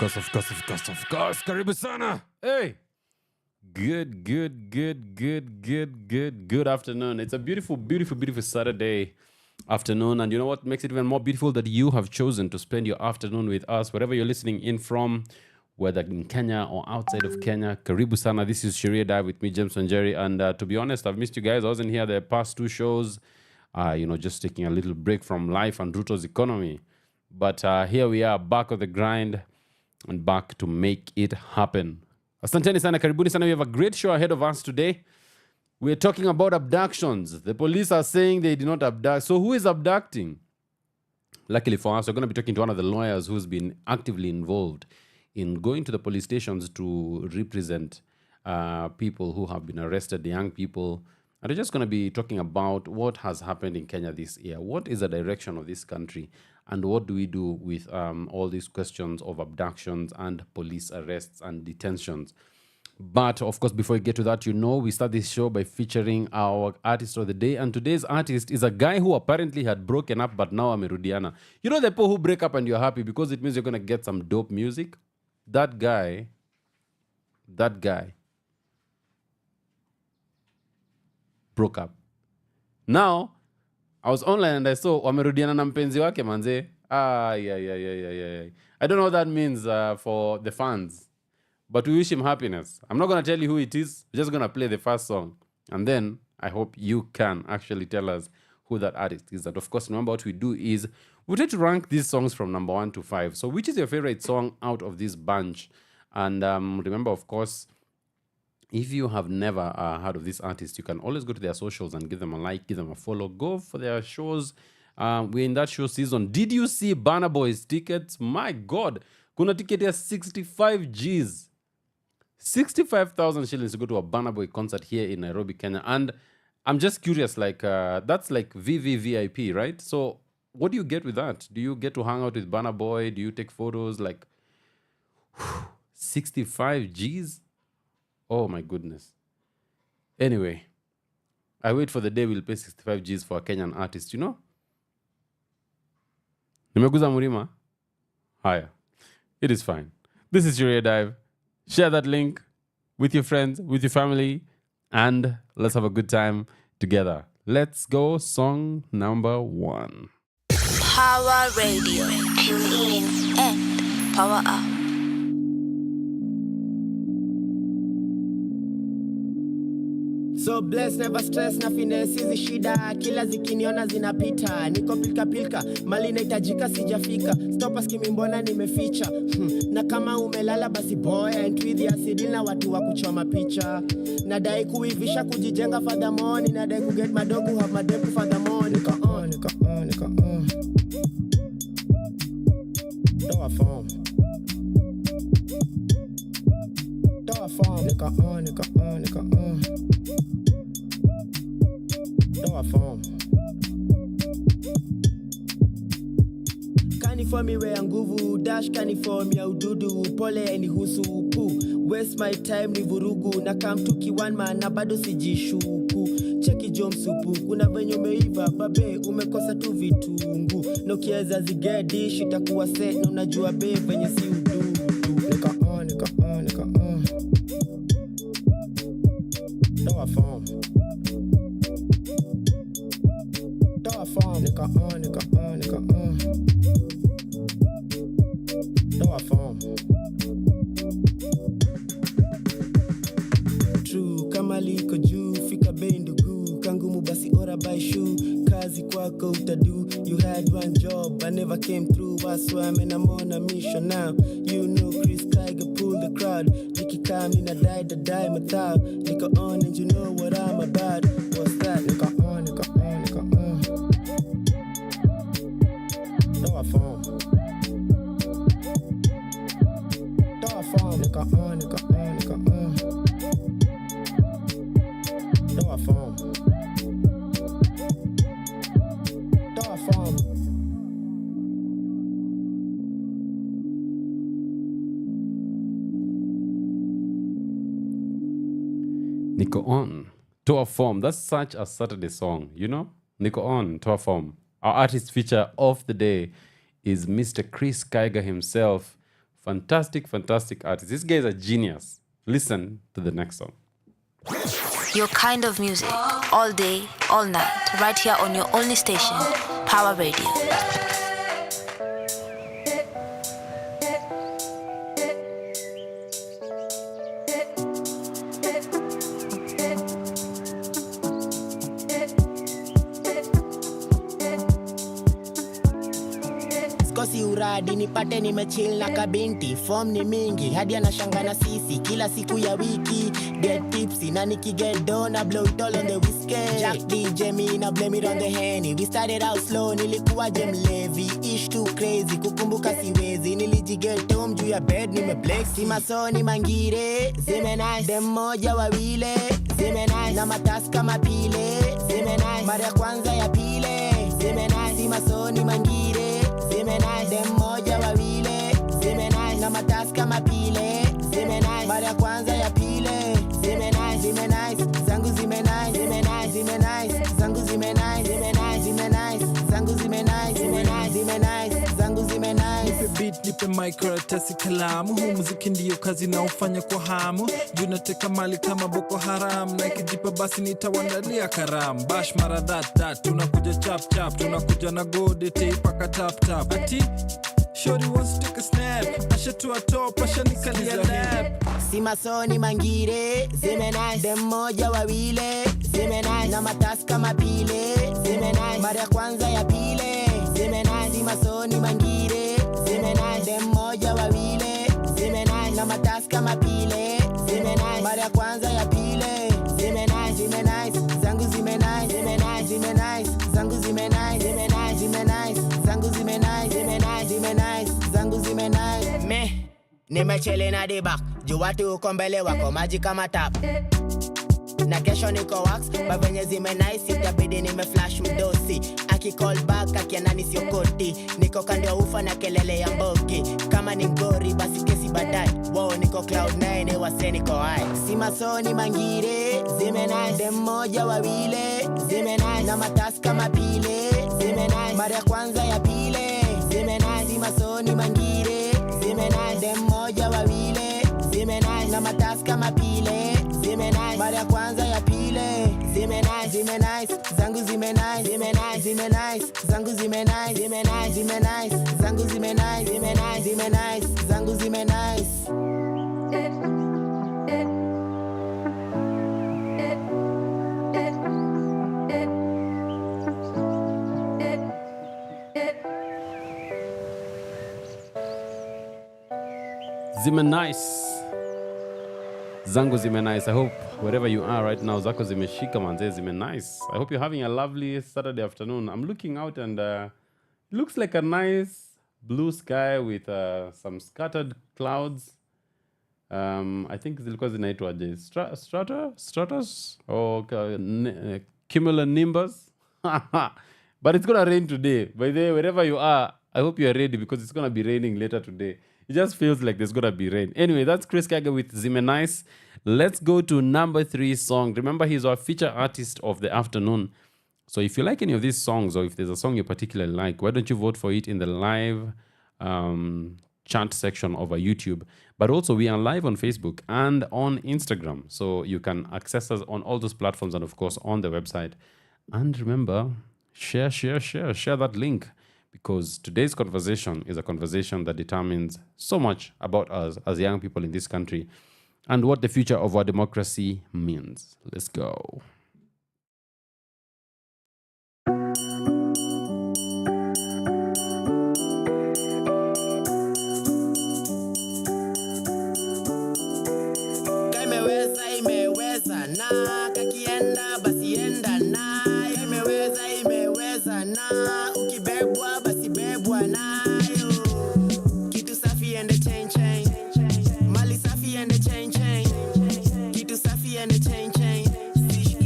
course. Karibu sana. Hey. Good afternoon. It's a beautiful Saturday afternoon. And you know what makes it even more beautiful? That you have chosen to spend your afternoon with us, wherever you're listening in from, whether in Kenya or outside of Kenya. Karibu sana. This is Sheria Dive with me, WaNjeri. And to be honest, I've missed you guys. I wasn't here the past two shows, just taking a little break from life and Ruto's economy. But here we are, back on the grind and back to make it happen. Asanteni sana, karibuni sana. We have a great show ahead of us today. We're talking about abductions. The police are saying they did not abduct. So who is abducting? Luckily for us, we're going to be talking to one of the lawyers who's been actively involved in going to the police stations to represent people who have been arrested, young people. And we're just going to be talking about what has happened in Kenya this year. What is the direction of this country? And what do we do with all these questions of abductions and police arrests and detentions? But, of course, before we get to that, we start this show by featuring our artist of the day. And today's artist is a guy who apparently had broken up, but now amerudiana. You know the people who break up and you're happy because it means you're going to get some dope music? That guy broke up. Now, I was online and I saw wamerudiana na mpenzi wake manze. Yeah. I don't know what that means for the fans, but we wish him happiness. I'm not going to tell you who it is. We're just going to play the first song. And then I hope you can actually tell us who that artist is. And of course, remember what we do is we try to rank these songs from number 1 to 5. So which is your favorite song out of this bunch? And remember, of course, if you have never heard of this artist, you can always go to their socials and give them a like, give them a follow. Go for their shows. We're in that show season. Did you see Burna Boy's tickets? My God. Kuna ticket here 65 Gs. 65,000 shillings to go to a Burna Boy concert here in Nairobi, Kenya. And I'm just curious, that's like VVVIP, right? So what do you get with that? Do you get to hang out with Burna Boy? Do you take photos? 65 Gs? Oh my goodness. Anyway, I wait for the day we'll pay 65 Gs for a Kenyan artist, Nimeguza Murima? Haya. It is fine. This is Sheria Dive. Share that link with your friends, with your family, and let's have a good time together. Let's go, song number 1. Power Radio. Tune in and power up. So blessed, never stress na finesse hizi shida kila zikiniona zinapita niko pilka mali nahitajika sijafika stop skimi mbona nimeficha na kama umelala basi boy and with ya sidil na watu wa kuchoma picha nadai kuivisha kujijenga furthermore nadai ku get madogo have madepu furthermore niko on do a form niko on do a form Kaniform iwe ya nguvu dash kaniform ya ududu pole ni husu pu waste my time ni vurugu na kamtuki one man na bado sijishuku cheki jom supu kuna venye umeiva babe umekosa tu vitungu na ukiweza zigedish itakuwa set na unajua babe venye si ududu niko on do a form nigga on do a form true kama liko juu fika bei ndugu kangumu basi ora by shoe kazi kwako utadu you had one job I never came through that's why I'm on a mission now Chris Tiger pull the crowd nikikam nina die matao niko on and you know what I'm about what's that niko on do a form nigga on do a form Nico on to a form. That's such a Saturday song, Nico on to a form. Our artist feature of the day is Mr. Chris Kaiga himself Fantastic, fantastic artist. This guy is a genius. Listen to the next song. Your kind of music, all day, all night, right here on your only station, Power Radio. Kosi uradi nipate nimechill na kabinti. Form ni mingi hadi anashanga na sisi kila siku ya wiki. Get tipsy na nikiget down I blow it all on the whiskey. Jack DJ me na blame it on the Henny. We started out slow nilikuwa mlevi. Ish too crazy kukumbuka siwezi. Nilijiget home juu ya bed nimeblex. Si masoni mangire zime nice. Dem moja wawile zime nice. Na matasi kama pile zime nice. Mara ya kwanza ya pile zime nice. Si masoni mangire zime nice. Dem moja wawile zime nice. Na matasi kama pile zime nice. Mara ya kwanza ya pile zime nice. Zime nice. Zangu zime nice. Zime nice. Zime nice. Zangu zime nice. Zime nice. Zime nice. Zangu zime nice. Zime nice. Zime nice. Zangu zime nice. Nipe beat, nipe mic, karatasi, kalamu. Huu muziki ndiyo kazi na ufanya kwa hamu. Juu nateka mali kama Boko Haram. Na ikijipa basi nitawandalia karamu. Bash mara that tunakuja chap chap. Tunakuja na gode teipaka tap tap. Ati shorty wants to take a snap. Asha to a top, asha nikalia lap. Si masoni mangire zime nice. Dem moja wawile zime nice. Na matasi kama pile zime nice. Mara ya kwanza ya pile zime nice. Si masoni mangire zime nice. Dem moja wawile zime nice. Na matasi kama pile zime nice. Mara ya kwanza ya pile zime nice. Zime nice. Zangu zime nice. Zime nice. Zime nice. Zangu zime nice. Zime nice. Zime nice. Zangu zime nice. Zime nice. Zime nice. Zangu zime nice. Me nimechele na debak. Juu watu uko mbele wako maji kama tap. Na kesho niko wax. Bavenye zime nice itabidi nimeflash mdosi. Aki call back akianani sio koti. Niko kando ya ufa na kelele ya mboki. Kama ni ngori basi kesi badai. Wow niko cloud 9 wase niko high. Si masoni mangire zime nice. Dem moja wawile zime nice. Na matasi kama pile zime nice. Mara ya kwanza ya pile zime nice. Si masoni mangire zime nice. Dem moja wawile zime nice. Na matasi kama pile zime nice. Mara ya kwanza ya pile zime nice. Zime nice. Zangu zime nice. Zime nice. Zime nice. Zangu zime nice. Zime nice. Zime nice. Zangu zime nice. Zime nice. Zime nice. Zangu zime nice. Zime nice. Zangu zime nice. I hope wherever you are right now, zako zimeshika manze zime nice. I hope you're having a lovely Saturday afternoon. I'm looking out and it looks like a nice blue sky with some scattered clouds. I think zilikuwa zinaitwaje? Stratus? Or cumulonimbus? But it's gonna rain today. By the way, wherever you are, I hope you are ready because it's gonna be raining later today. It just feels like there's gonna be rain. Anyway, that's Chris Kaga with Zime Nice. Let's go to number 3 song. Remember, he's our feature artist of the afternoon. So if you like any of these songs, or if there's a song you particularly like, why don't you vote for it in the live chat section of our YouTube? But also, we are live on Facebook and on Instagram. So you can access us on all those platforms and, of course, on the website. And remember, share that link. Because today's conversation is a conversation that determines so much about us as young people in this country and what the future of our democracy means. Let's go. Imeweza na kakienda basi enda na. Imeweza na ukibebwa basi bebwa nayo. Kitu safi ende chain chain. Mali safi ende chain chain. Kitu safi ende chain chain.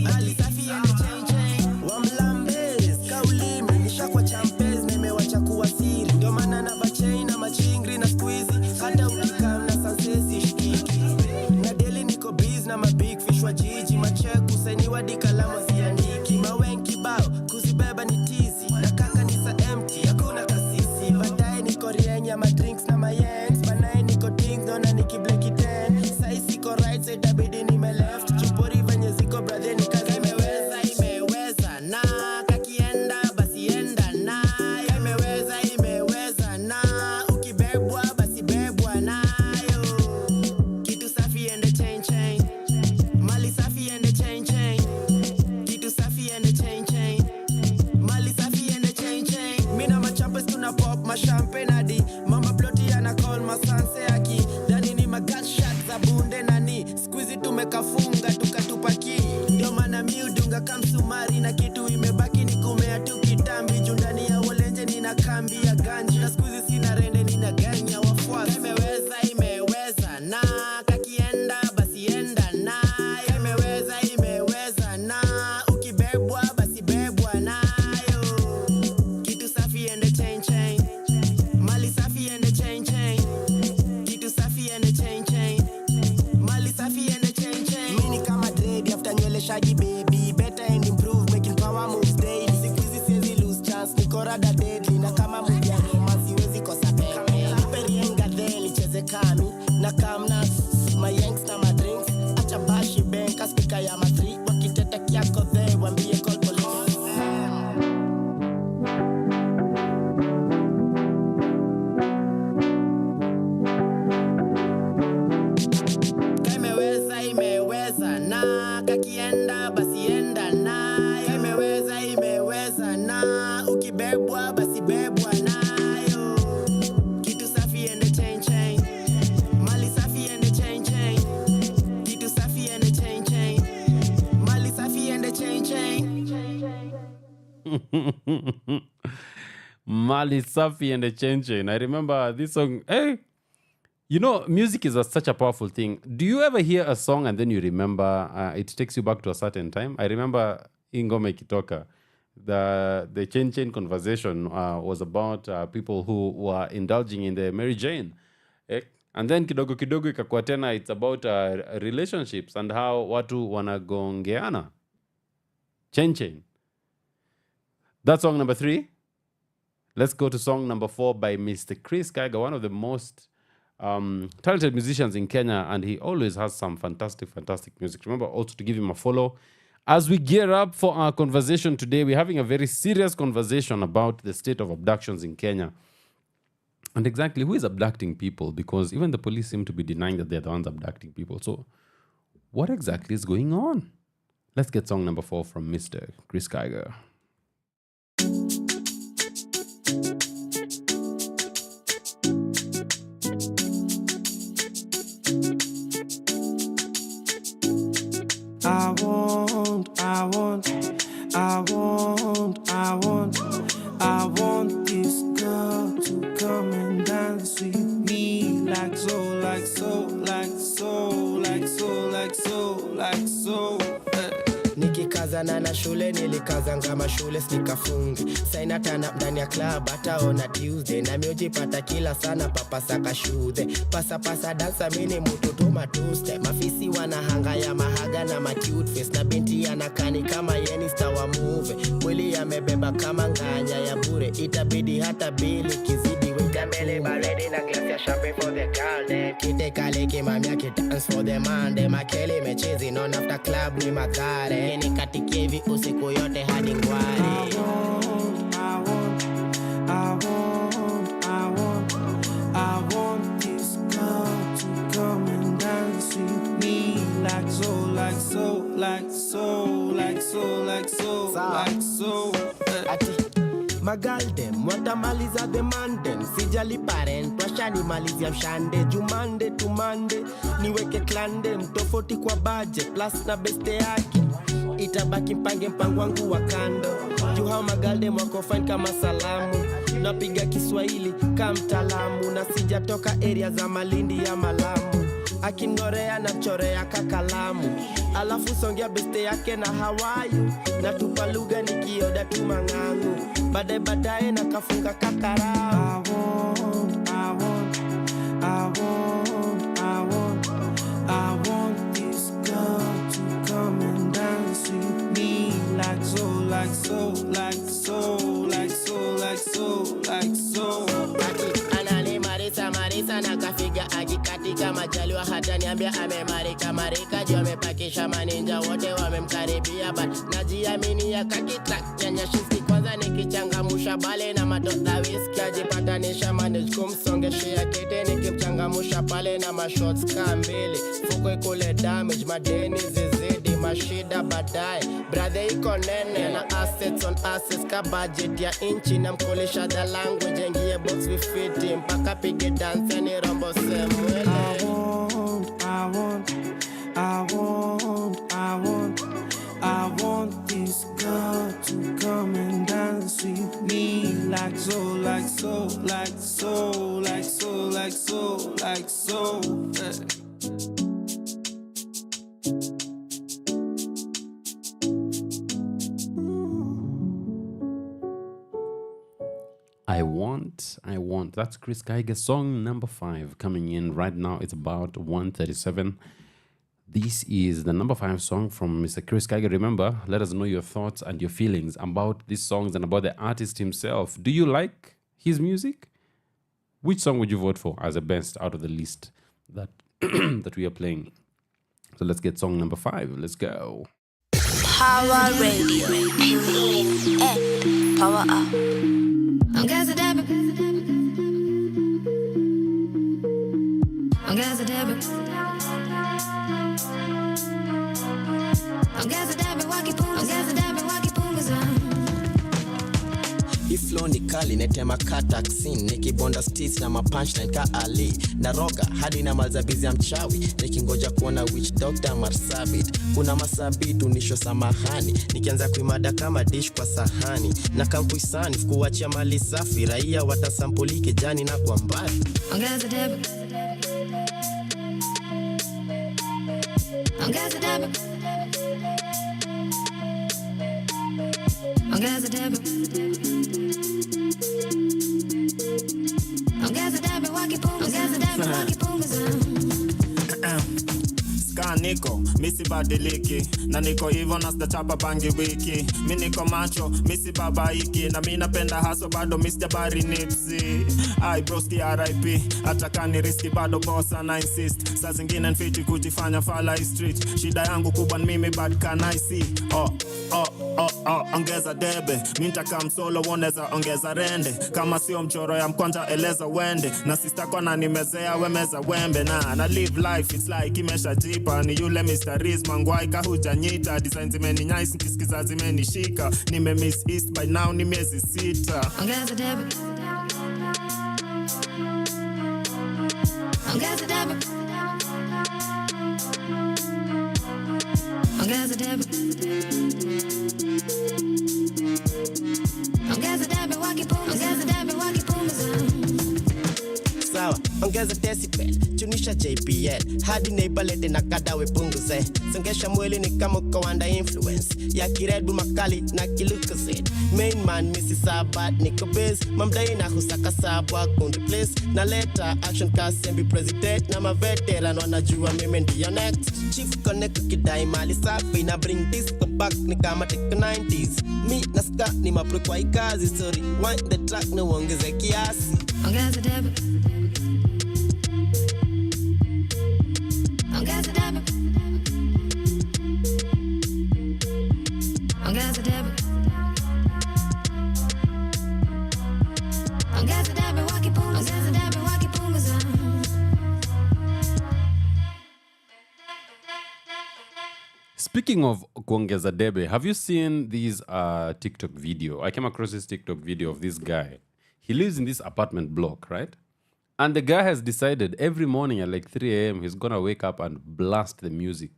Mali safi ende chain chain. Wamlambez kaulimi nishakwa champez nimewacha kuwa siri. Ndio maana na bachain na machingri na squeezy. Hata ukikam na sansesi shikiki. Na daily niko biz na mabig fish wa jiji. Macheku sainiwa di kalamu siandiki. Mawenki bao kuzibeba ni tizi. Na kaka nisa empty hakuna kasisi. Baadaye niko rienya ma drinks na ma yanks. Banaye ni funga tukatupaki. Ndio maana miudunga kamsumari na kitu imebaki ni kumea tu kitambi. Jundani ya Walenje nina kambi ya ganji. Na skuzi sina rende nina gang ya wafuasi. Imeweza na kakienda basi enda na. Imeweza na ukibebwa basi bebwa nayo. Kitu safi and the chain Mali safi and the chain Kitu safi and the chain Mali safi and the chain Mini kama dread after nywele shaggy baby. Better and improve making power moves daily. Sikuizi siwezi lose chance niko rada deadly. Na kama movie ya Roma siwezi kosa peke. Perienga deli cheze kami. Na kamna my yanks na my drinks. Acha bashi benka speaker ya matri. Wakiteta kiako they wambie call police. Imeweza na kakienda basi enda na. Imeweza na ukibebwa basi bebwa nayo. Kitu safi and the chain Mali safi and the chain Kitu safi and the chain Mali safi and the chain Mali Safi and the Chain. I remember this song. Hey, you know, music is such a powerful thing. Do you ever hear a song and then you remember it takes you back to a certain time? I remember Ingome Kitoka. The chain conversation was about people who were indulging in the Mary Jane. And then kidogo kidogo ikakuwa tena, it's about relationships and how watu wanagongeana. Chain. That's song number 3. Let's go to song number 4 by Mr. Chris Kaiga, one of the most talented musicians in Kenya, and he always has some fantastic music. Remember also to give him a follow. As we gear up for our conversation today, we're having a very serious conversation about the state of abductions in Kenya. And exactly who is abducting people, because even the police seem to be denying that they're the ones abducting people. So what exactly is going on? Let's get song number 4 from Mr. Chris Kaiga. I want this girl to come and dance with me like so. Nikikazana na shule nilikazanga mashule nikafungi. Saina tana ndani ya club hataona Tuesday. Na miujipata kila sana papa saka shudhe. Pasa dansa mini mututu matuste. Mafisi wanahanga ya mahaga na ma-cute face. Na binti anakani kama yeni star wa movie. Mwili yamebeba kama nganya ya bure. Itabidi hata bili kizidi weka mbele baredi na glass ya champagne for the girl. Kite kale kimamia dance for the man. Makele mechezi non after club ni makare. Nikatikie hivi usiku yote hadi ngwari. I want this girl to come and dance with me like so. Ati Magaldem, watamaliza the mandem. Sijali parent, washani malizia mshande. Jumande to Monday, niweke klande. Mtofoti kwa budget, plus na beste yake. Itabaki mpange mpango wangu wa kando. Juhao Magaldem wako fine kama salamu. Napiga Kiswahili kama mtaalamu. Na sijatoka area za Malindi ya Malamu. Akinorea na chorea kakalamu. Alafu songea beste yake na Hawaii. Na tupa lugha nikioda tu mangangu. Baadaye na kafunga kakara. I want this girl to come and dance with me like so. Marisa na kafiga akikatika majaliwa hata niambia amemarika juu amepakisha maninja wote wamemkaribia but najiamini ya kakitak nyanya shiski kwanza nikichangamusha bale na matota whisky ajipatanisha manage kumsongeshea kete nikimchangamusha pale na mashots kambili fukwe kule damage madeni zizidi mashida baadaye brother iko nene na assets on assets ka budget ya inchi na mkolesha the language ngie box we fit mpaka pige dance ni rombo semwele. I want this girl to come and dance with me like so, like so, like so, like so, like so, like so. I want. That's Chris Geiger, song number 5 coming in right now. It's about 1:37. This is the number 5 song from Mr. Chris Geiger. Remember, let us know your thoughts and your feelings about these songs and about the artist himself. Do you like his music? Which song would you vote for as the best out of the list that that we are playing? So let's get song number 5. Let's go. Power Radio. Tune in and power up. I'm Gaza Dabba. I'm Gaza Dabba. I'm Gaza Dabba, Waki Poombas. I'm Gaza Dabba, Waki Poombas. Hii flow ni kali, netema kataxin, nikibonda stis na mapunchline ka Ali. Naroga hadi na malzabizi ya mchawi, nikingoja kuona witch doctor Marsabit. Kuna masabit unisho samahani, nikianza kuimada kama dish kwa sahani. Na kampuisani, kuachia mali safi, raia watasampuli kijani na kwa mbali. I'm Gaza Dabba. I'm Gaza Dabba. I'm Gaza Dabba. I'm Gaza Dabba, Waki Poombas. I'm Gaza Dabba, Waki Poombas. Niko, misi badiliki na niko hivyo na sitachapa bangi wiki. Mi niko macho, misi babaiki na mi napenda haso bado misi jabari nipsi. Ai broski RIP, atakani riski bado bossa na insist. Saa zingine nfiti kujifanya fala street. Shida yangu kubwa ni mimi bad can I see. Ongeza debe, minta kam solo woneza ongeza rende. Kama sio mchoro ya mkwanja eleza wende. Na sista kwa na nimezea wemeza wembe. Na live life it's like imesha jipa. Ni yule Mr. Riz mangwai kahuja nyita. Design zimeni nice nkisikiza zimeni shika. Nime miss east by now ni miezi 6. Ongeza debe. Ongeza debe. Ongeza debe. Ongeza debe, Waki Poombas. Ongeza debe, Waki Poombas. Sawa, ongeza decibel, tunisha JPL. Hadi neighborlete na kadawe punguze. Songesha mwili ni kama uko under influence ya kiredu makali na kilukazid. Main man misi sabat niko biz. Mamdai na husaka sabwa kundi place. Na leta action kasembi president. Na maveteran wanajua mimi ndiyo next. Chief connect kidai mali safi. Na bring disco back ni kama teko 90s. Mi na ska ni mapro kwa ikazi. Sorry, wind the track na uongeze kiasi. Ongeza debe. Ongeza debe. Ongeza debe. Ongeza debe, Waki Poombas. Ongeza debe, Waki Poombas. Speaking of kuongeza debe, have you seen this TikTok video? I came across this TikTok video of this guy. He lives in this apartment block, right? And the guy has decided every morning at like 3 a.m. he's gonna wake up and blast the music.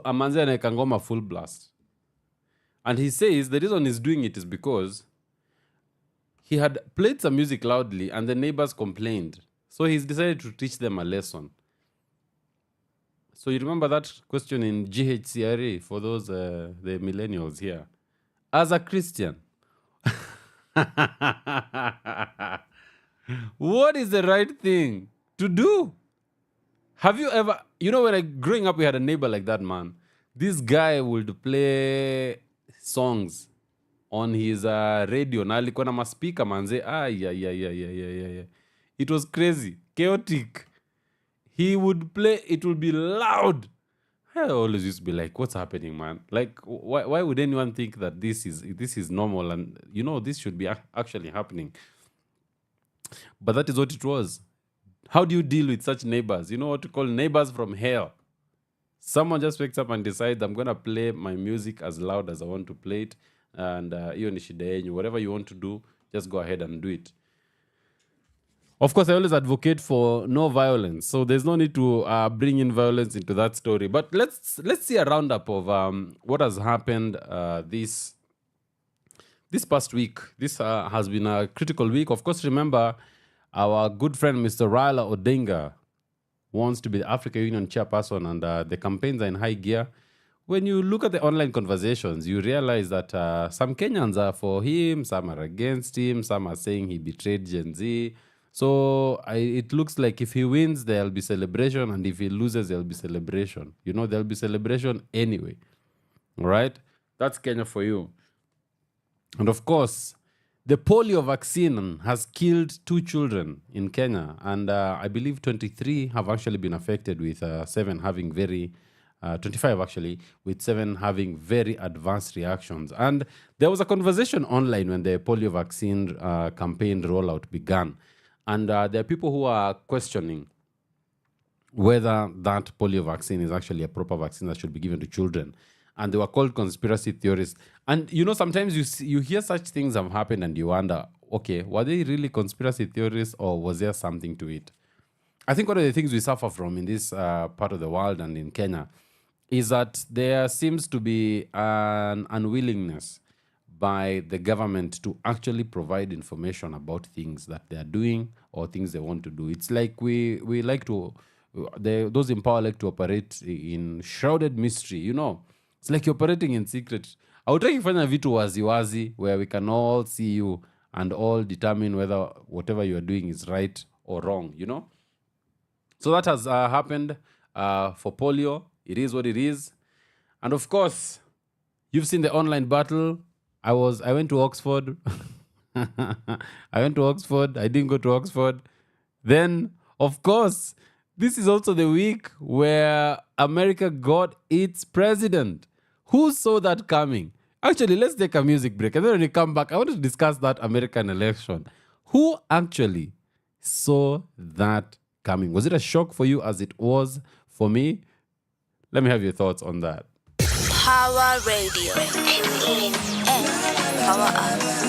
Amanze anaeka ngoma full blast. And he says the reason he's doing it is because he had played some music loudly and the neighbors complained. So he's decided to teach them a lesson. So you remember that question in GHCRA for those the millennials here. As a Christian, what is the right thing to do? Have you ever, when growing up, we had a neighbor like that, man. This guy would play songs on his radio. Na alikuwa na maspika manze. Yeah. It was crazy, chaotic. He would play, it would be loud. I always used to be like, what's happening, man? Like, why would anyone think that this is normal and, this should be actually happening? But that is what it was. How do you deal with such neighbors? You know what to call neighbors from hell. Someone just wakes up and decides, I'm going to play my music as loud as I want to play it. And whatever you want to do, just go ahead and do it. Of course, I always advocate for no violence, so there's no need to bring in violence into that story. But let's see a roundup of what has happened this past week. This has been a critical week. Of course, remember our good friend Mr. Raila Odinga wants to be the Africa Union chairperson, and the campaigns are in high gear. When you look at the online conversations, you realize that some Kenyans are for him, some are against him, some are saying he betrayed Gen Z. So it looks like if he wins, there'll be celebration, and if he loses, there'll be celebration. You know, there'll be celebration anyway. All right? That's Kenya for you. And of course, the polio vaccine has killed 2 children in Kenya, and I believe 23 have actually been affected, with 7 having 25 actually, with 7 having very advanced reactions. And there was a conversation online when the polio vaccine campaign rollout began. And there are people who are questioning whether that polio vaccine is actually a proper vaccine that should be given to children. And they were called conspiracy theorists. And, you know, sometimes you hear such things have happened and you wonder, okay, were they really conspiracy theorists, or was there something to it? I think one of the things we suffer from in this part of the world and in Kenya is that there seems to be an unwillingness by the government to actually provide information about things that they are doing or things they want to do. It's like we like to, those in power like to operate in shrouded mystery, you know. It's like you're operating in secret. Hautaki kufanya vitu wazi where we can all see you and all determine whether whatever you're doing is right or wrong, you know. So that has happened for polio. It is what it is. And of course, you've seen the online battle. I went to Oxford. I went to Oxford. I didn't go to Oxford. Then, of course, this is also the week where America got its president. Who saw that coming? Actually, let's take a music break. And then when we come back, I want to discuss that American election. Who actually saw that coming? Was it a shock for you as it was for me? Let me have your thoughts on that. Power Radio. Tune in and power us.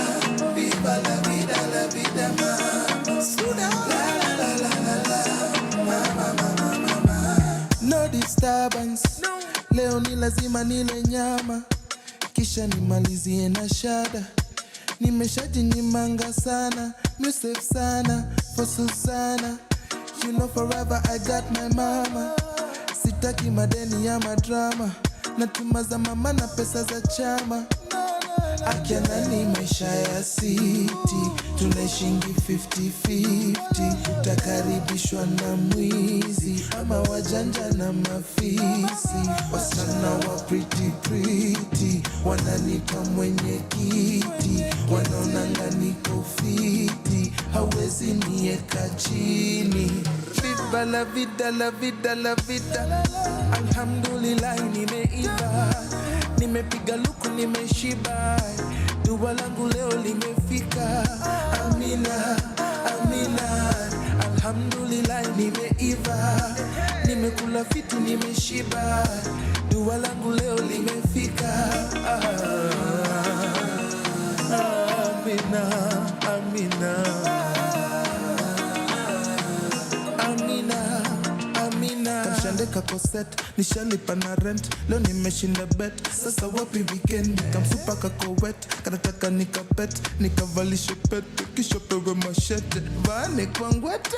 No disturbance. Leo ni lazima nile nyama, kisha nimalizie na shada. Nimeshajinyimanga sana, Musef sana, for Susana. You know forever I got my mama. Sitaki madeni ya madrama, natuma za mama na pesa za chama. Akiana ni maisha ya city, tunaishingi 50-50. Takaribishwa na mwizi, ama wajanja na mafisi. Wasichana wa pretty, wananipa mwenye kiti. Wanaonanga niko fiti, hawezi nieka chini. Viva la vida, la vida, la vida. Alhamdulillah nimeiva, nimepiga luku nimeshiba. Dua langu leo limefika. Amina, amina. Alhamdulillah nimeiva, nimekula fiti nimeshiba. Dua langu leo limefika. Amina, amina. Kamshandeka koset, nishalipa na rent. Leo nimeshinda bet, sasa wapi weekend. Kamsupa kakowet, kanataka nikapet. Nikavalishe pet, kisho pewe mashete. Vaa nekwangwete.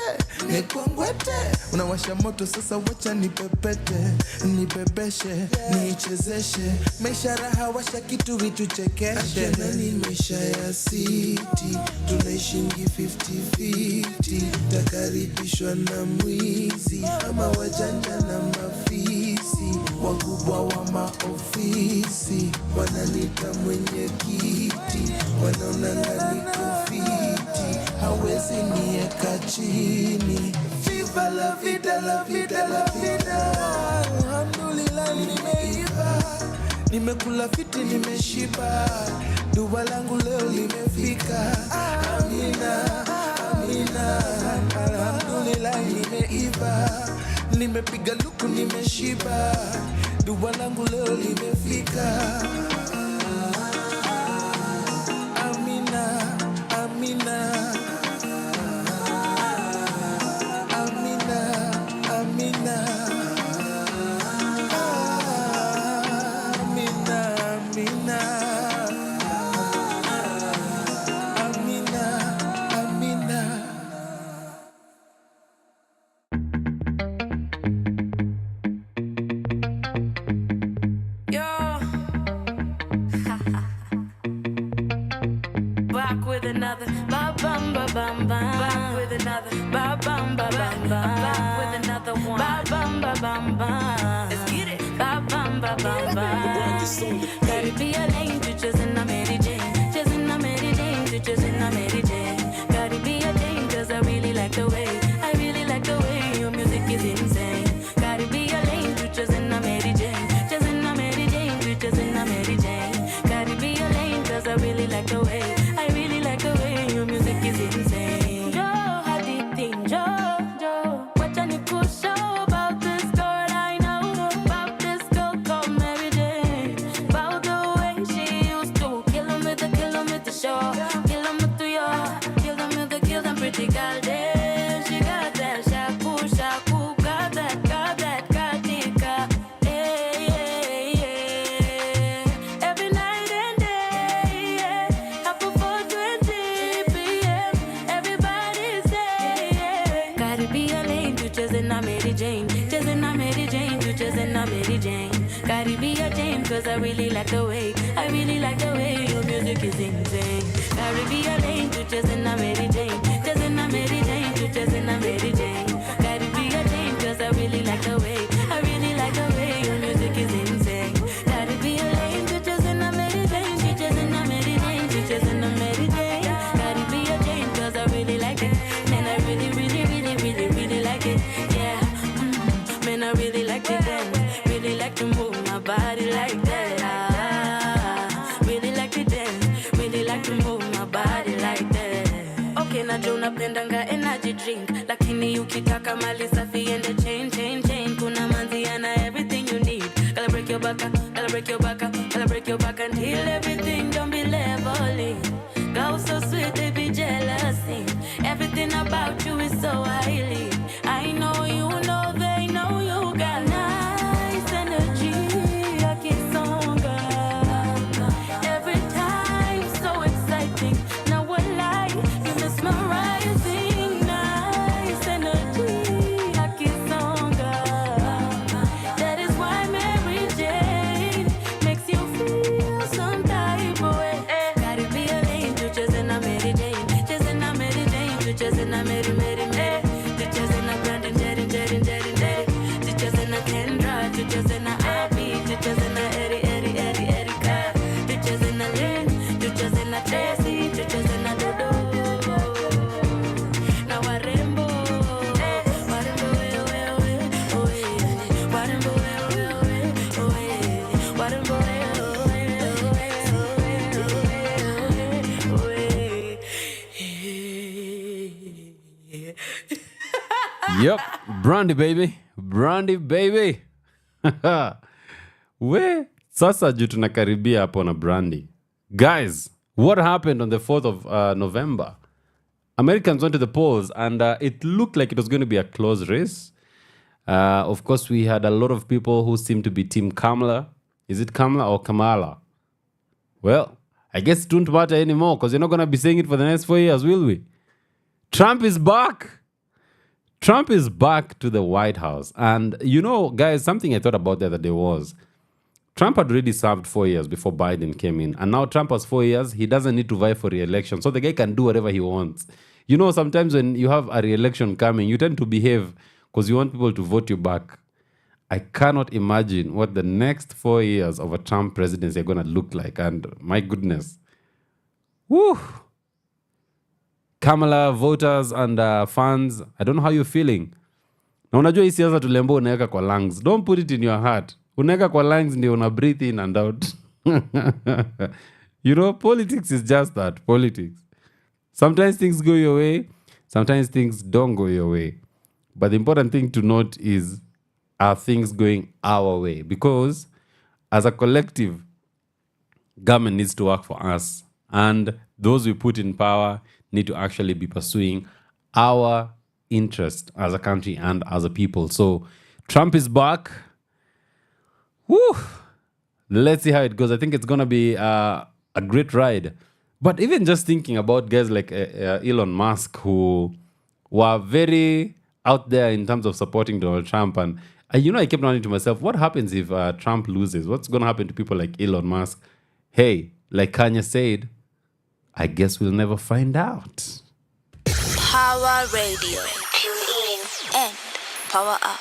Unawasha moto sasa wacha nipepete. Nibebeshe, niichezeshe. Maisha raha washa kitu vitu chekeshe. Akiana ni maisha ya city, tunaishingi 50-50. Takaribishwa na mwizi, ama wajanja na mafisi. Wakubwa wa maofisi, wananita mwenye kiti. Wanaonanga niko fiti, hawezi nieka chini. Viva la vida, la vida, la vida. Alhamdulillah nimeiva, nimekula fiti nimeshiba. Dua langu leo limefika. Amina, amina. Alhamdulillah nimeiva, nimepiga luku nimeshiba. Dua langu leo limefika. Amina, amina. with another. Ba bum ba bum bum. Back with another. Ba bum ba bum bum. Back with another one. Ba bum ba bum bum. Let's get it. Ba bum ba bum bum. Gotta be a lane to chasing a Mary Jane. Chasing a Mary Jane to chasing a Mary Jane. Gotta be a Jane 'cause I really like the way. I really like the way your music is insane. Gotta be a lane to chasing a Mary Jane. Chasing a Mary Jane to chasing a Mary Jane. Gotta be a lane 'cause I really like the way. I really like the way your music is insane. Joe, how do you think, Joe? What can you push about this girl I know? About this girl called Mary Jane. About the way she used to kill 'em with the show. Kill 'em with the yo. Kill them pretty girl there. She got that shaku, got that katika. Every night and day, up for 4:20 p.m. Everybody say, gotta be a lane to chasing a Mary Jane. Chasing a Mary Jane to chasing a Mary Jane. Gotta be a Jane 'cause I really like the way. I really like the way your music is insane. Gotta be a lane to chasing a Mary Jane. Chasing a Mary Jane to chasing a Mary Jane. Gotta be a Jane 'cause I really like the way. I really like the way your music is insane. Gotta be a lane to chasing a Mary Jane. She chasing a Mary Jane. She chasing a Mary Jane. Gotta be a Jane 'cause I really like it. Man, I really, really, really, really, really like it. Yeah, man, I really like to dance. Really like to move my body like that. Really like to dance. Really like to move my body like that. Okay, najua unapendanga energy drink, lakini ukitaka mali safi ende chain. Kuna manziana everything you need. Gotta break your back, gotta break your back, gotta break your back until everything don't be leveling. Girl so sweet, they be jealousy. Everything about you is so highly. I know you know they know you got nice energy. Akisonga every time, so exciting. Now what lie, you mesmerizing. Nice energy, Akisonga. That is why Mary Jane makes you feel some type of way. Gotta be a lane to chasing a Mary Jane. Chasing a Mary Jane to chasing a Mary. To chasing a Brandon, Jerry. To chasing a Kendra, to chasing a Abby, to chasing a Erika. To chasing a Lynn, to chasing a Tracy, to chasing a Dodo. Now Warembo, Yep, Brandy baby. We sasa juu tunakaribia hapo na Brandy. Guys, what happened on the 4th of November? Americans went to the polls and it looked like it was going to be a close race. Of course, we had a lot of people who seemed to be Team Kamala. Is it Kamala or Kamala? Well, I guess it won't matter anymore because you're not going to be saying it for the next 4 years, will we? Trump is back. Trump is back to the White House. And you know, guys, something I thought about the other day was Trump had already served 4 years before Biden came in. And now Trump has 4 years. He doesn't need to vie for re-election. So the guy can do whatever he wants. You know, sometimes when you have a re-election coming, you tend to behave because you want people to vote you back. I cannot imagine what the next 4 years of a Trump presidency are going to look like. And my goodness. Woo! Kamala voters and fans, I don't know how you're feeling. Na unajua hii siasa tulembo unaweka kwa lungs. Don't put it in your heart. Unaweka kwa lungs ndio una breathe in and out. You know, politics is just that, politics. Sometimes things go your way, sometimes things don't go your way. But the important thing to note is, are things going our way? Because as a collective, government needs to work for us. And those we put in power need to actually be pursuing our interest as a country and as a people. So Trump is back. Woo! Let's see how it goes. I think it's going to be a great ride. But even just thinking about guys like Elon Musk, who were very out there in terms of supporting Donald Trump. And, you know, I kept wondering to myself, what happens if Trump loses? What's going to happen to people like Elon Musk? Hey, like Kanye said, I guess we'll never find out. Power Radio. Tune in and power up.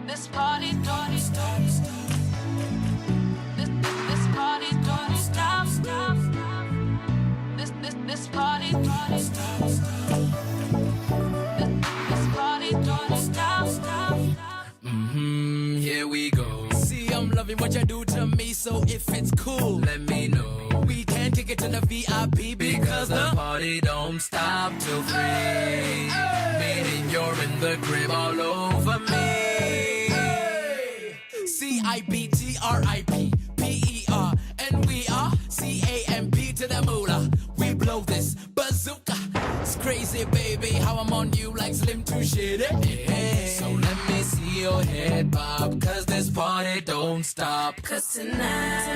This party don't stop. This party don't stop. This party don't stop. This party don't stop. Here we go. See, I'm loving what you do to me, so if it's cool, let me know. We can take it to the VIP because the party don't stop till 3. Meaning you're in the crib all over me. CIBTRIPPER, and we are CAMP to the moolah. We blow this bazooka. It's crazy, baby, how I'm on you like Slim to shit. So let me see your head bob, cause this party don't stop. Cause tonight,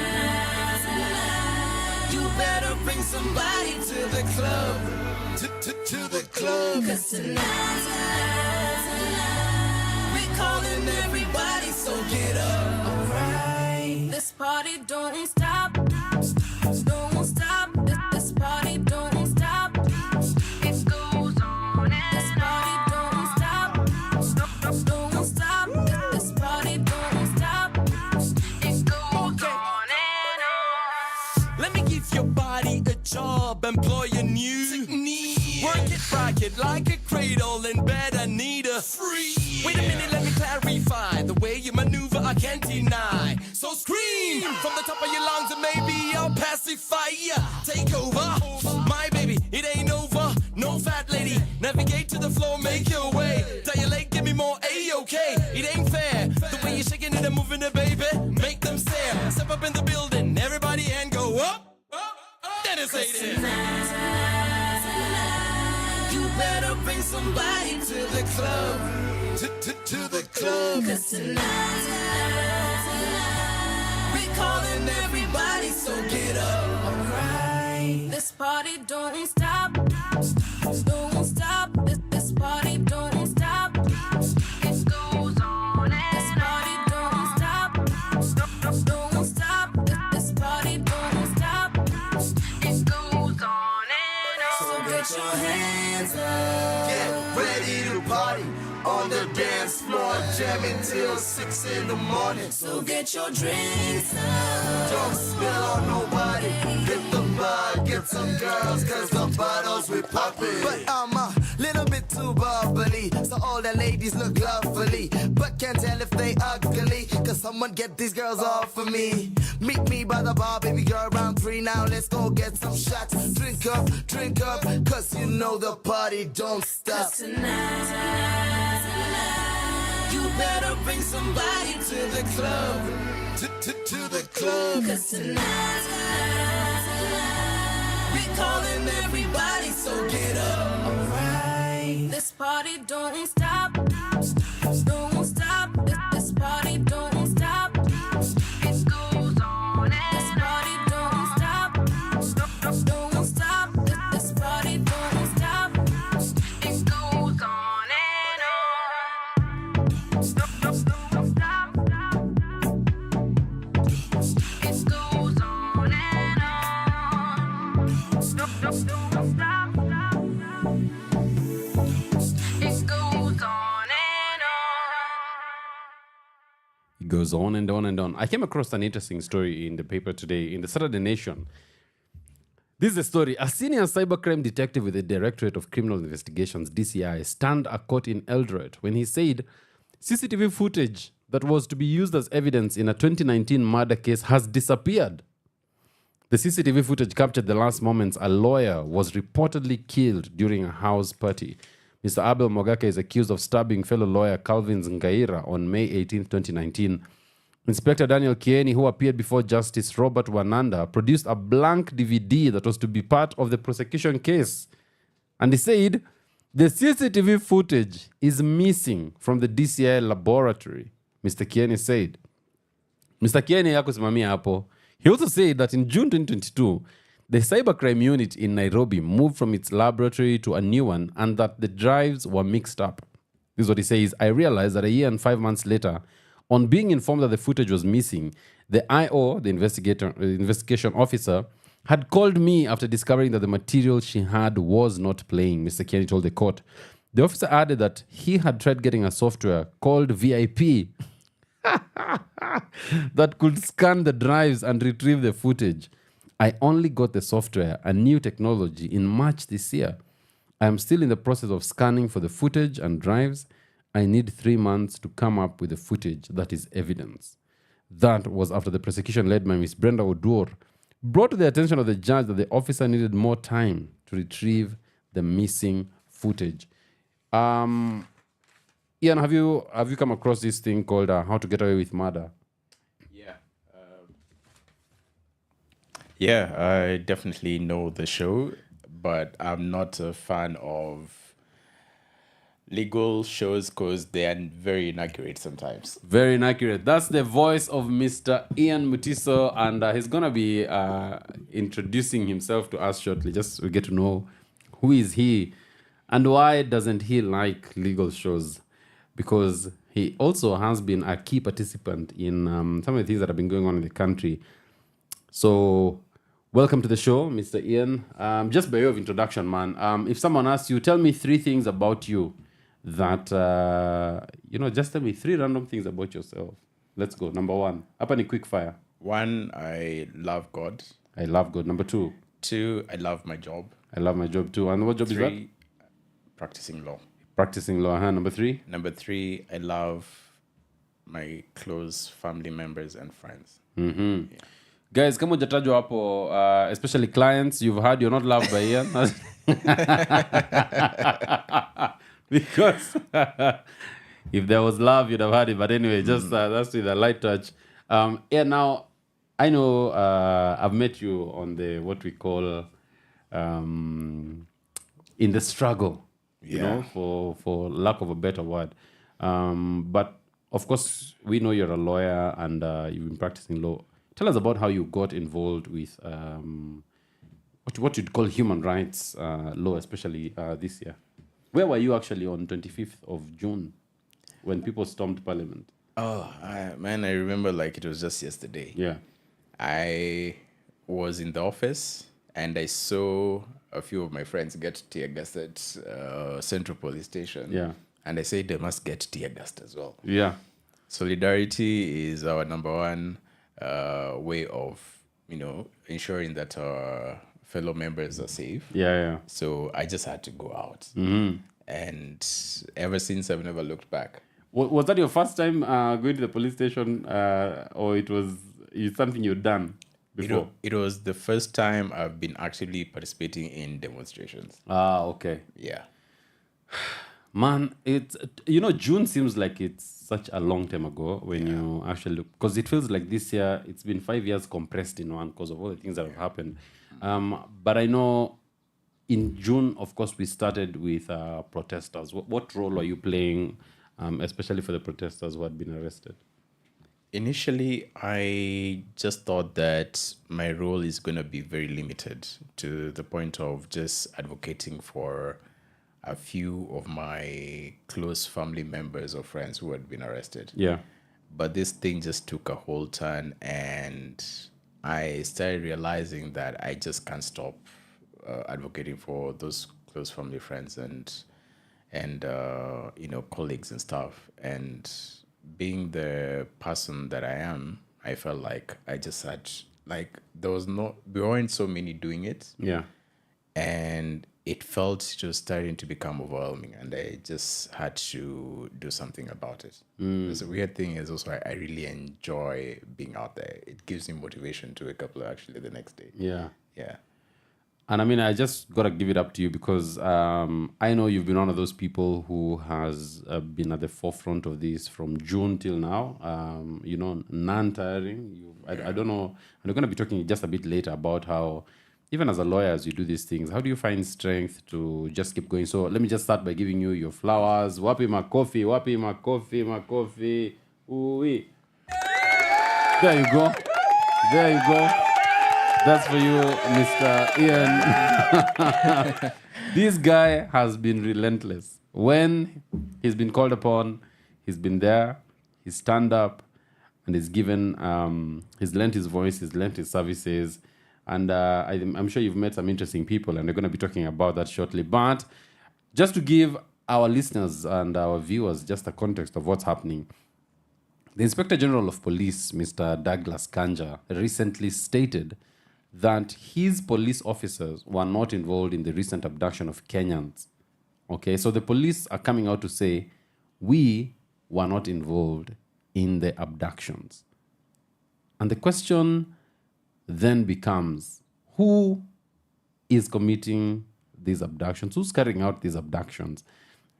You better bring somebody to the club. To the club. cause tonight, We're calling everybody, so get up. alright. This party don't stop. Don't stop. This party don't stop. It goes on and this party don't stop. Don't stop. This party don't stop. It goes on and on. Let me give your body a job, employ a new technique. Work it, rock it like a cradle in bed. I need a free. Wait a minute, let me clarify. The way you maneuver, I can't deny. So scream from the top of your lungs and maybe I'll pacify ya. Take over, my baby, it ain't over. No fat lady, navigate to the floor, make your way. Dilate, give me more A-OK. It ain't fair, the way you're shaking it and moving it, baby. Make them stare. Step up in the building, everybody and go up. Then it's 8. You better bring somebody to the club. To the club. Cause tonight, We're calling everybody, so get up. alright. This party don't stop. Don't stop. This party don't stop. It goes on and this party don't stop. Don't stop. This party don't stop. It goes on and on. So get your hands up. Get ready to party on the dance floor, jamming till 6 in the morning. So get your drinks up. Don't spill on nobody. Hit the bar, get some girls, cause the bottles we poppin'. But I'm a little bit too bubbly, so all the ladies look lovely. But can't tell if they ugly, cause someone get these girls off of me. Meet me by the bar, baby girl, round 3 now. Let's go get some shots. Drink up, cause you know the party don't stop. Tonight, You better bring somebody to the club. To the club. cause tonight, We're calling everybody, so get up. alright. This party don't stop. Don't stop. This party don't stop. It goes on and this party don't stop. Don't stop. This party don't stop. It goes on and on. Don't stop. It goes on and on. Don't stop. It goes on and on. It goes on and on and on. I came across an interesting story in the paper today in the Saturday Nation. This is a story. A senior cybercrime detective with the Directorate of Criminal Investigations, DCI, stand a court in Eldoret when he said CCTV footage that was to be used as evidence in a 2019 murder case has disappeared. The CCTV footage captured the last moments a lawyer was reportedly killed during a house party. Mr. Abel Mogaka is accused of stabbing fellow lawyer Calvin Ngaira on May 18, 2019. Inspector Daniel Kieni, who appeared before Justice Robert Wananda, produced a blank DVD that was to be part of the prosecution case. And he said, the CCTV footage is missing from the DCI laboratory, Mr. Kieni said. Mr. Kieni hakusimamia hapo. He also said that in June 2022, the cybercrime unit in Nairobi moved from its laboratory to a new one and that the drives were mixed up. This is what he says. I realized that a year and 5 months later, on being informed that the footage was missing, the IO, the investigation officer, had called me after discovering that the material she had was not playing, Mr. Kenny told the court. The officer added that he had tried getting a software called VIP that could scan the drives and retrieve the footage. I only got the software, a new technology, in March this year. I am still in the process of scanning for the footage and drives. I need 3 months to come up with the footage that is evidence. That was after the prosecution led by Miss Brenda Odur brought to the attention of the judge that the officer needed more time to retrieve the missing footage. Ian, have you come across this thing called How to Get Away with Murder? Yeah, I definitely know the show, but I'm not a fan of legal shows because they are very inaccurate sometimes. Very inaccurate. That's the voice of Mr. Ian Mutiso, and he's going to be introducing himself to us shortly. Just we get to know who is he and why doesn't he like legal shows, because he also has been a key participant in some of the things that have been going on in the country. So, welcome to the show, Mr. Ian. Just by way of introduction, man, if someone asks you, tell me 3 things about you that, just tell me 3 random things about yourself. Let's go. Number 1. Hapa ni quick fire. 1, I love God. I love God. Number 2. 2, I love my job. I love my job too. And what job 3, is that? practicing law. Practicing law. Number 3. Number 3, I love my close family members and friends. Mm-hmm. Yeah. Guys, kama hujatajwa hapo, especially clients, you've heard you're not loved by Ian. Because if there was love, you'd have had it. But anyway, just that's with a light touch. Now, I know I've met you on the what we call in the struggle, you know, for lack of a better word. But of course, we know you're a lawyer and you've been practicing law. Tell us about how you got involved with what you'd call human rights law, especially this year. Where were you actually on 25th of June when people stormed Parliament? Oh, I remember like it was just yesterday. Yeah. I was in the office and I saw a few of my friends get tear gassed at Central Police Station. Yeah. And I said they must get tear gassed as well. Yeah. Solidarity is our number 1 way of, ensuring that our fellow members are safe. Yeah. So I just had to go out. Mm-hmm. And ever since, I've never looked back. Was that your first time going to the police station, or it was something you'd done before? It was the first time I've been actively participating in demonstrations. Okay. Yeah. Man, it's June seems like it's such a long time ago when you actually look, because it feels like this year it's been 5 years compressed in one because of all the things that have happened. But I know in June, of course, we started with protesters. What role are you playing, especially for the protesters who had been arrested? Initially, I just thought that my role is going to be very limited to the point of just advocating for a few of my close family members or friends who had been arrested. Yeah. But this thing just took a whole turn and I started realizing that I just can't stop advocating for those close family friends and colleagues and stuff. And being the person that I am, I felt like I just had, we weren't so many doing it. Yeah. And it felt just starting to become overwhelming, and I just had to do something about it. The weird thing is also I really enjoy being out there. It gives me motivation to wake up actually the next day. Yeah. Yeah. And I mean, I just got to give it up to you because I know you've been one of those people who has been at the forefront of this from June till now. Non-tiring. I don't know. I'm going to be talking just a bit later about how, even as a lawyer, as you do these things, how do you find strength to just keep going? So let me just start by giving you your flowers. Wapi ma coffee, wapi ma coffee, ma coffee. Ooh-wee. There you go. There you go. That's for you, Mr. Ian. This guy has been relentless. When he's been called upon, he's been there, he's stand up, and he's given, he's lent his voice, he's lent his services. And I'm sure you've met some interesting people, and we're going to be talking about that shortly. But just to give our listeners and our viewers just a context of what's happening, the Inspector General of Police, Mr. Douglas Kanja, recently stated that his police officers were not involved in the recent abduction of Kenyans. Okay, so the police are coming out to say, we were not involved in the abductions. And the question then becomes, who is committing these abductions? Who's carrying out these abductions?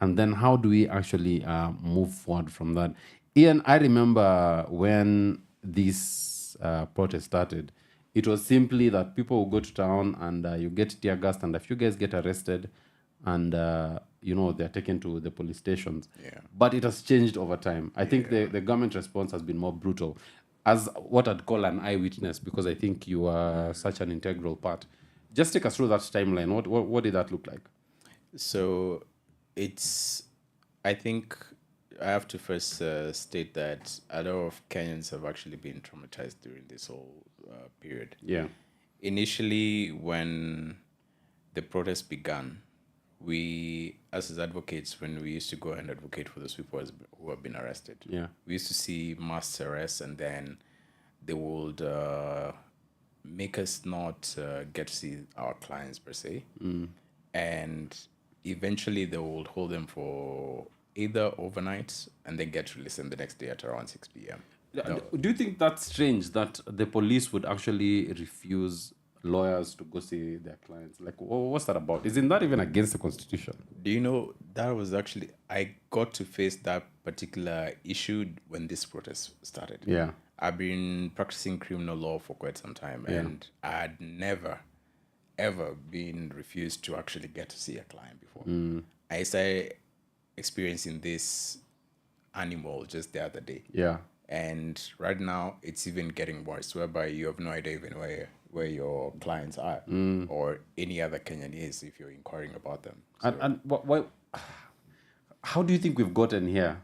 And then how do we actually move forward from that? Ian, I remember when this protest started, it was simply that people will go to town and you get tear gassed and a few guys get arrested and, they're taken to the police stations. Yeah. But it has changed over time. I think the government response has been more brutal. As what I'd call an eyewitness, because I think you are such an integral part. Just take us through that timeline. What did that look like? So I think I have to first state that a lot of Kenyans have actually been traumatized during this whole period. Yeah. Initially, when the protest began, we, as advocates, when we used to go and advocate for those people who have been arrested, we used to see mass arrests, and then they would make us not get to see our clients per se. And eventually they would hold them for either overnight and then get released them the next day at around 6 p.m. Do you think that's strange that the police would actually refuse lawyers to go see their clients? Like, what's that about? Isn't that even against the Constitution? Do you know, that was actually, I got to face that particular issue when this protest started. Yeah. I've been practicing criminal law for quite some time, and I had never, ever been refused to actually get to see a client before. I started experiencing this animal just the other day. Yeah. And right now, it's even getting worse, whereby you have no idea even where your clients are or any other Kenyan is if you're inquiring about them. So, And why? How do you think we've gotten here?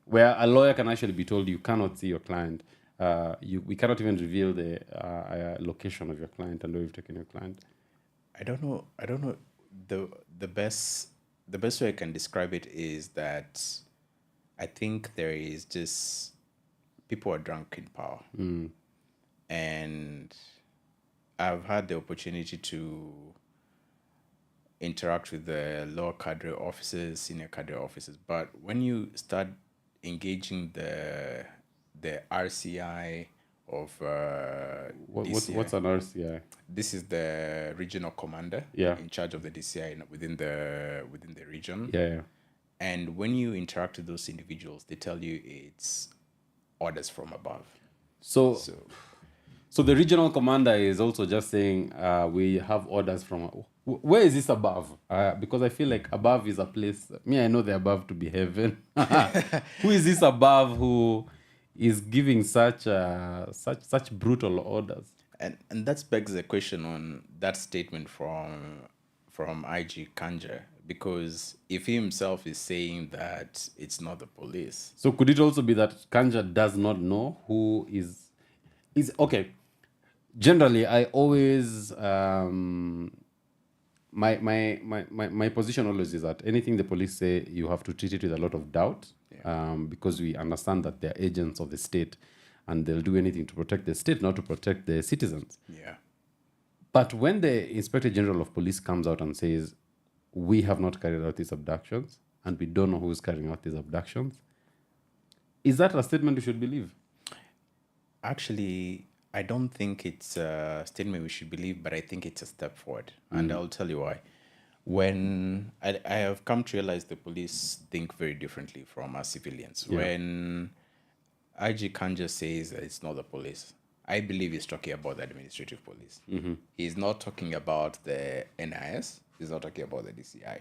Where a lawyer can actually be told you cannot see your client. We cannot even reveal the location of your client and where you've taken your client. I don't know. The best way I can describe it is that I think there is just people are drunk in power. And I've had the opportunity to interact with the lower cadre officers, senior cadre officers. But when you start engaging the RCI of What's DCI, an RCI? this is the regional commander in charge of the DCI within the region. Yeah. And when you interact with those individuals, they tell you it's orders from above. So the regional commander is also just saying we have orders from. Where is this above? Because I feel like above is a place. I know the above to be heaven. Who is this above who is giving such brutal orders? And that begs the question on that statement from IG Kanja, because if he himself is saying that it's not the police. So could it also be that Kanja does not know who is okay? Generally, I always my position always is that anything the police say, you have to treat it with a lot of doubt, because we understand that they're agents of the state, and they'll do anything to protect the state, not to protect the citizens. Yeah. But when the Inspector General of Police comes out and says, we have not carried out these abductions, and we don't know who's carrying out these abductions, is that a statement we should believe? Actually, I don't think it's a statement we should believe, but I think it's a step forward. And I'll tell you why. When I have come to realize the police think very differently from us civilians. Yeah. When IG Kanja says that it's not the police, I believe he's talking about the administrative police. He's not talking about the NIS. He's not talking about the DCI.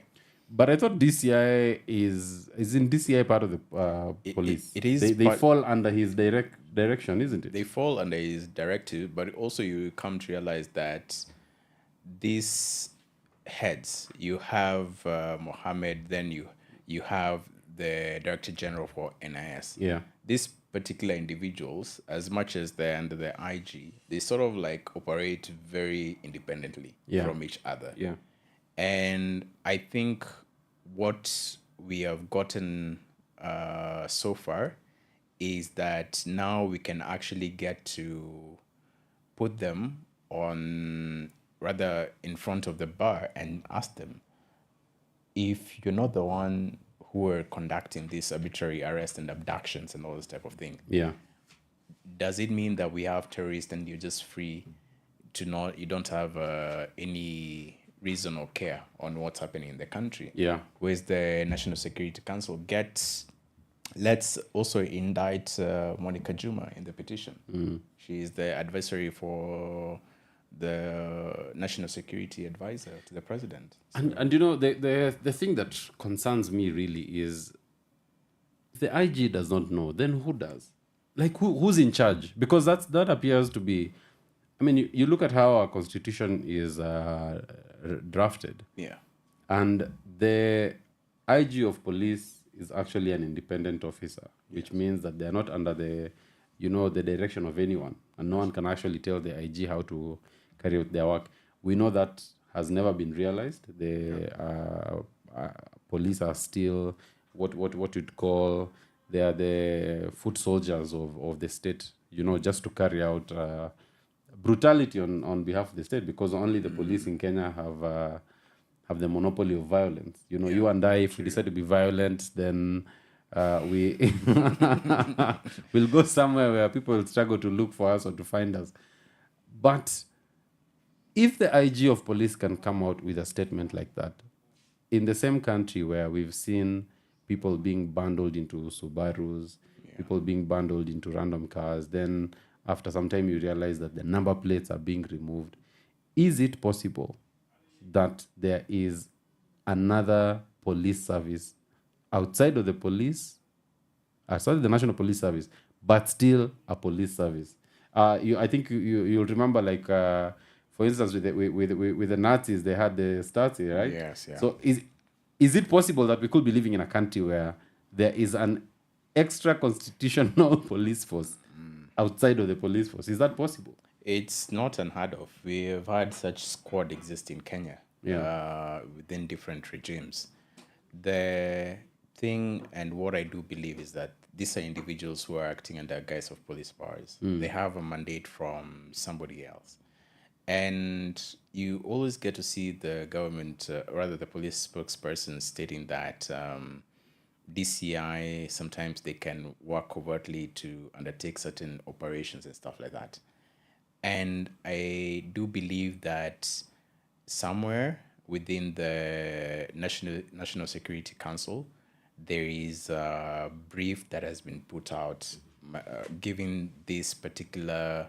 But I thought DCI isn't DCI part of the police? It is They fall under his direct direction, isn't it? They fall under his directive, but also you come to realize that these heads, you have Mohammed, then you have the Director General for NIS. Yeah. These particular individuals, as much as they're under the IG, they sort of like operate very independently from each other. Yeah. And I think what we have gotten so far is that now we can actually get to put them on, rather in front of the bar, and ask them, if you're not the one who are conducting this arbitrary arrest and abductions and all this type of thing, Yeah. does it mean that we have terrorists and you're just free to not, you don't have any reason or care on what's happening in the country? Yeah. Whereas the National Security Council let's also indict Monica Juma in the petition. She is the advisory for the National Security Advisor to the President. And you know, the thing that concerns me really is, if the IG does not know, then who does? Like, who's in charge? Because that appears to be, I mean, you look at how our constitution is drafted, Yeah. and the IG of police is actually an independent officer, which means that they're not under the direction of anyone, and no one can actually tell the IG how to carry out their work. We know that has never been realized. The police are still what you'd call, they are the foot soldiers of the state, just to carry out brutality on behalf of the state, because only the police in Kenya have the monopoly of violence. You and I, if we decide to be violent, then we we'll go somewhere where people will struggle to look for us or to find us. But if the IG of police can come out with a statement like that, in the same country where we've seen people being bundled into Subarus, people being bundled into random cars, then after some time you realize that the number plates are being removed, is it possible that there is another police service outside of the police, outside of the National Police Service, but still a police service? I think you'll remember, like, for instance, with the Nazis, they had the Stasi, right? Yes, yeah. So is it possible that we could be living in a country where there is an extra constitutional police force outside of the police force? Is that possible? It's not unheard of. We have had such squad exist in Kenya within different regimes. The thing, and what I do believe, is that these are individuals who are acting under guise of police powers. They have a mandate from somebody else. And you always get to see the government, rather the police spokesperson, stating that DCI, sometimes they can work covertly to undertake certain operations and stuff like that. And I do believe that somewhere within the National Security Council, there is a brief that has been put out giving this particular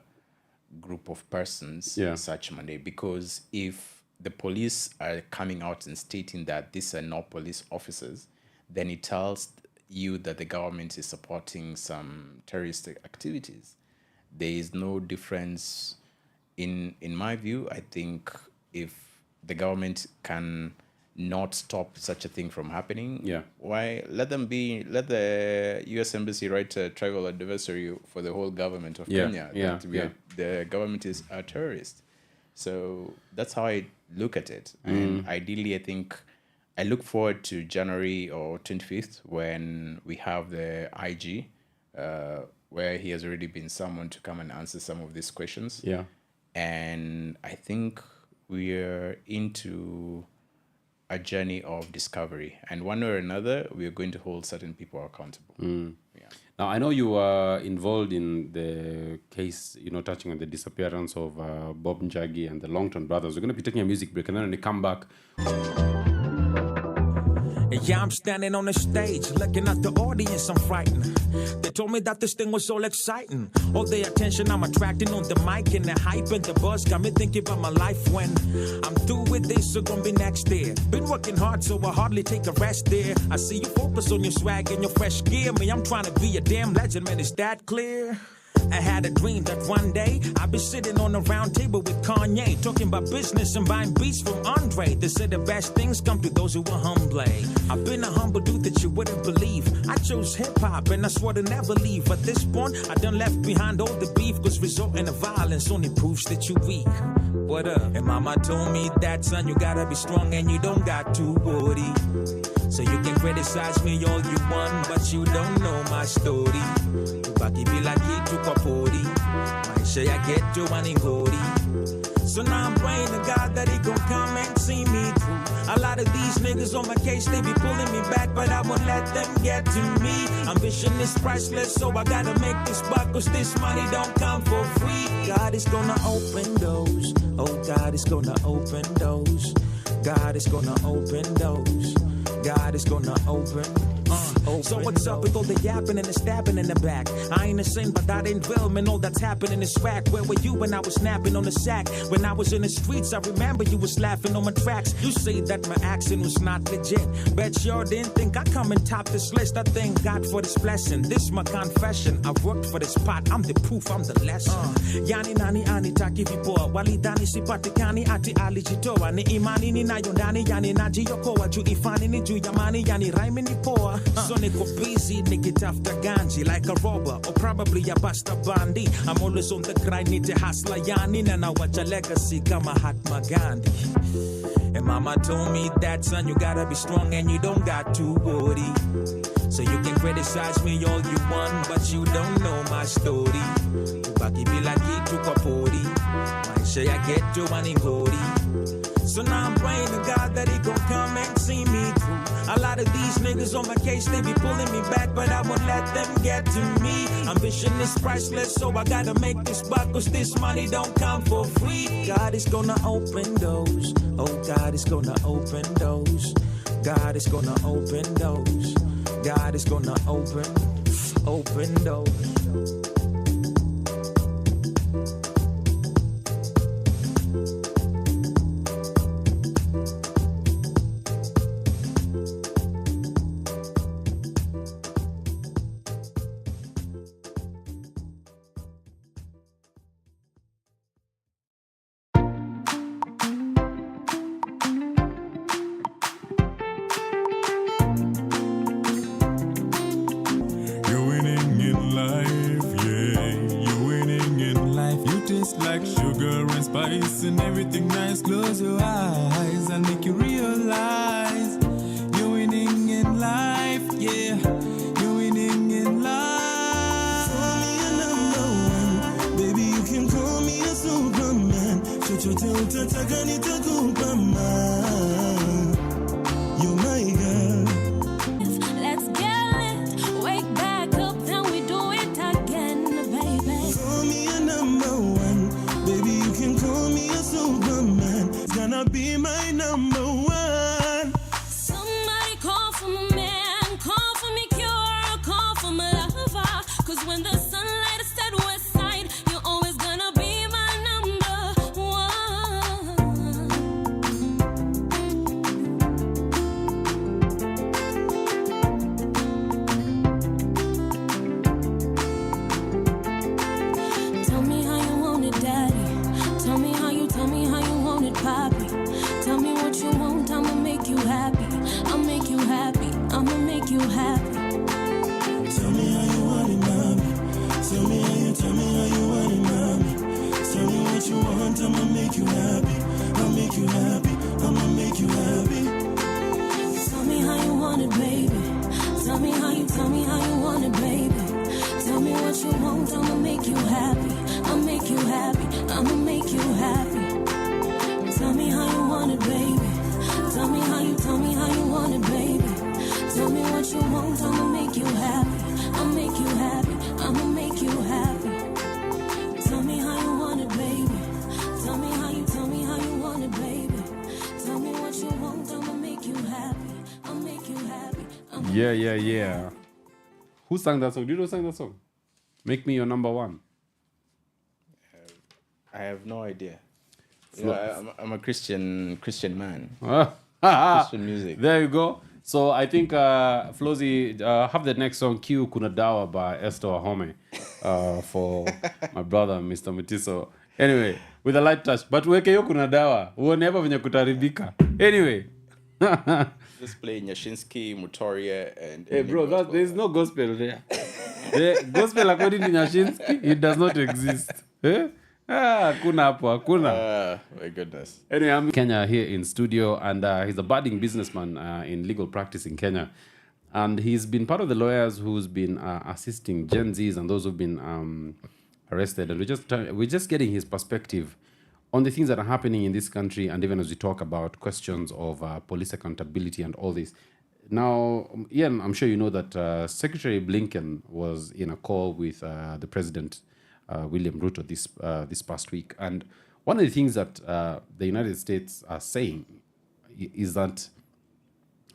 group of persons such mandate. Because if the police are coming out and stating that these are not police officers, then it tells you that the government is supporting some terroristic activities. There is no difference in my view. I think if the government can not stop such a thing from happening, why let the US Embassy write a tribal adversary for the whole government of Kenya that the government is a terrorist. So that's how I look at it. And ideally, I think I look forward to January or 25th when we have the IG, where he has already been summoned to come and answer some of these questions. And I think we are into a journey of discovery, and one way or another, we are going to hold certain people accountable. Now, I know you are involved in the case, touching on the disappearance of Bob Njagi and the Longton brothers. We're going to be taking a music break, and then when we come back, Yeah, I'm standing on the stage, looking at the audience, I'm frightened. They told me that this thing was all exciting. All the attention I'm attracting on the mic, and the hype and the buzz got me thinking about my life when I'm through with this, so gonna be next there. Been working hard, so I hardly take a rest there. I see you focus on your swag and your fresh gear. Me, I'm trying to be a damn legend, man, is that clear? I had a dream that one day I'd be sitting on a round table with Kanye, talking about business and buying beats from Andre. They said the best things come to those who are humble. I've been a humble dude that you wouldn't believe. I chose hip-hop and I swore to never leave. At this point, I done left behind all the beef, cause resorting to violence only proves that you weak. What up? And mama told me that, son, you gotta be strong and you don't got to worry. So you can criticize me all you want, but you don't know my story. Baki bila kitu kwa pori, maisha ya ghetto waningori. So now I'm praying to God that he gon' come and see me through. A lot of these niggas on my case, they be pulling me back, but I won't let them get to me. Ambition is priceless, so I gotta make this buck, cause this money don't come for free. God is gonna open doors. Oh, God is gonna open doors. God is gonna open doors. God is gonna open. So what's up with all the yapping and the stabbing in the back? I ain't the same, but that ain't real, man. All that's happening is whack. Where were you when I was snapping on the sack? When I was in the streets, I remember you was laughing on my tracks. You say that my accent was not legit. Bet you didn't think I'd come and top this list. I thank God for this blessing. This my confession. I worked for this pot. I'm the proof, I'm the lesson. Yani nani ani taki vipoa. Walidani sipatikani ati alijitoa. Ni imani ninayo ndani, yani najiokoa. Juu ifani ni juu yamani, yani raimi ni poa. So niko busy, nikitafuta ganji like a robber or probably a basta bandi. I'm always on the grind, need to hustler yani, na nawacha legacy kama Mahatma Gandhi. And mama told me that, son, you gotta be strong and you don't got to worry. So you can criticize me all you want, but you don't know my story. Baki bila kitu kwa pori, maisha ya ghetto waningori. So now I'm praying to God that he gon' come and see me through. A lot of these niggas on my case, they be pulling me back, but I won't let them get to me. Ambition is priceless, so I gotta make this buck, cause this money don't come for free. God is gonna open doors. Oh, God is gonna open doors. God is gonna open doors. God is gonna open doors. And everything nice, close your eyes and make you realize you're winning in life, yeah, you're winning in life. Call me a number one, baby, you can call me a superman. Chochote utataka nitakupa man. You're my girl. Let's get lit, wake back up, then we do it again, baby. Call me a number one, baby, you can call me a superman. It's gonna be my number one. Somebody call for my man, call for me cure, call for my lover. Cause when the sunlight is set west side, you're always gonna be my number one. Tell me how you want it, daddy. Tell me how you want it, papi. Tell me what you want, I'ma make you happy. I'll make you happy, I'ma make you happy. Tell me how you want it, mommy. Tell me how you want it, mommy. Tell me what you want, I'ma make you happy. I'll make you happy, I'ma make you happy. Tell me how you want it, baby. Tell me how you want it, baby. Tell me what you want, I'ma make you happy. I'll make you happy, I'ma make you happy. Tell me how you want it, baby. Tell me how you want it, baby. Tell me what you want, I'ma make you happy. I'll make you happy, I'ma make you happy. Tell me how you want it, baby. Tell me how you want it, baby. Tell me what you want, I'ma make you happy. I'll make you happy. Yeah. Who sang that song? Do you know who sang that song? Make Me Your Number One. I have no idea. You know, I'm a Christian man. Christian music. There you go. So I think Flozy, have the next song, Q Kuna Dawa by Esther Wahome. for my brother, Mr. Mutiso. Anyway, with a light touch. But weke hiyo kuna dawa. Uone hapa venye kutaribika. Anyway. Just play Nyashinsky, Mutoria, and Hey bro, there's no gospel there. The gospel according to Nyashinsky, it does not exist. Eh? Hakuna hapo, hakuna. My goodness. Anyway, I'm in Kenya here in studio, and he's a budding businessman in legal practice in Kenya. And he's been part of the lawyers who's been assisting Gen Zs and those who've been arrested. And we're just getting his perspective on the things that are happening in this country, and even as we talk about questions of police accountability and all this. Now, Ian, I'm sure you know that Secretary Blinken was in a call with the President, William Ruto, this past week. And one of the things that the United States are saying is that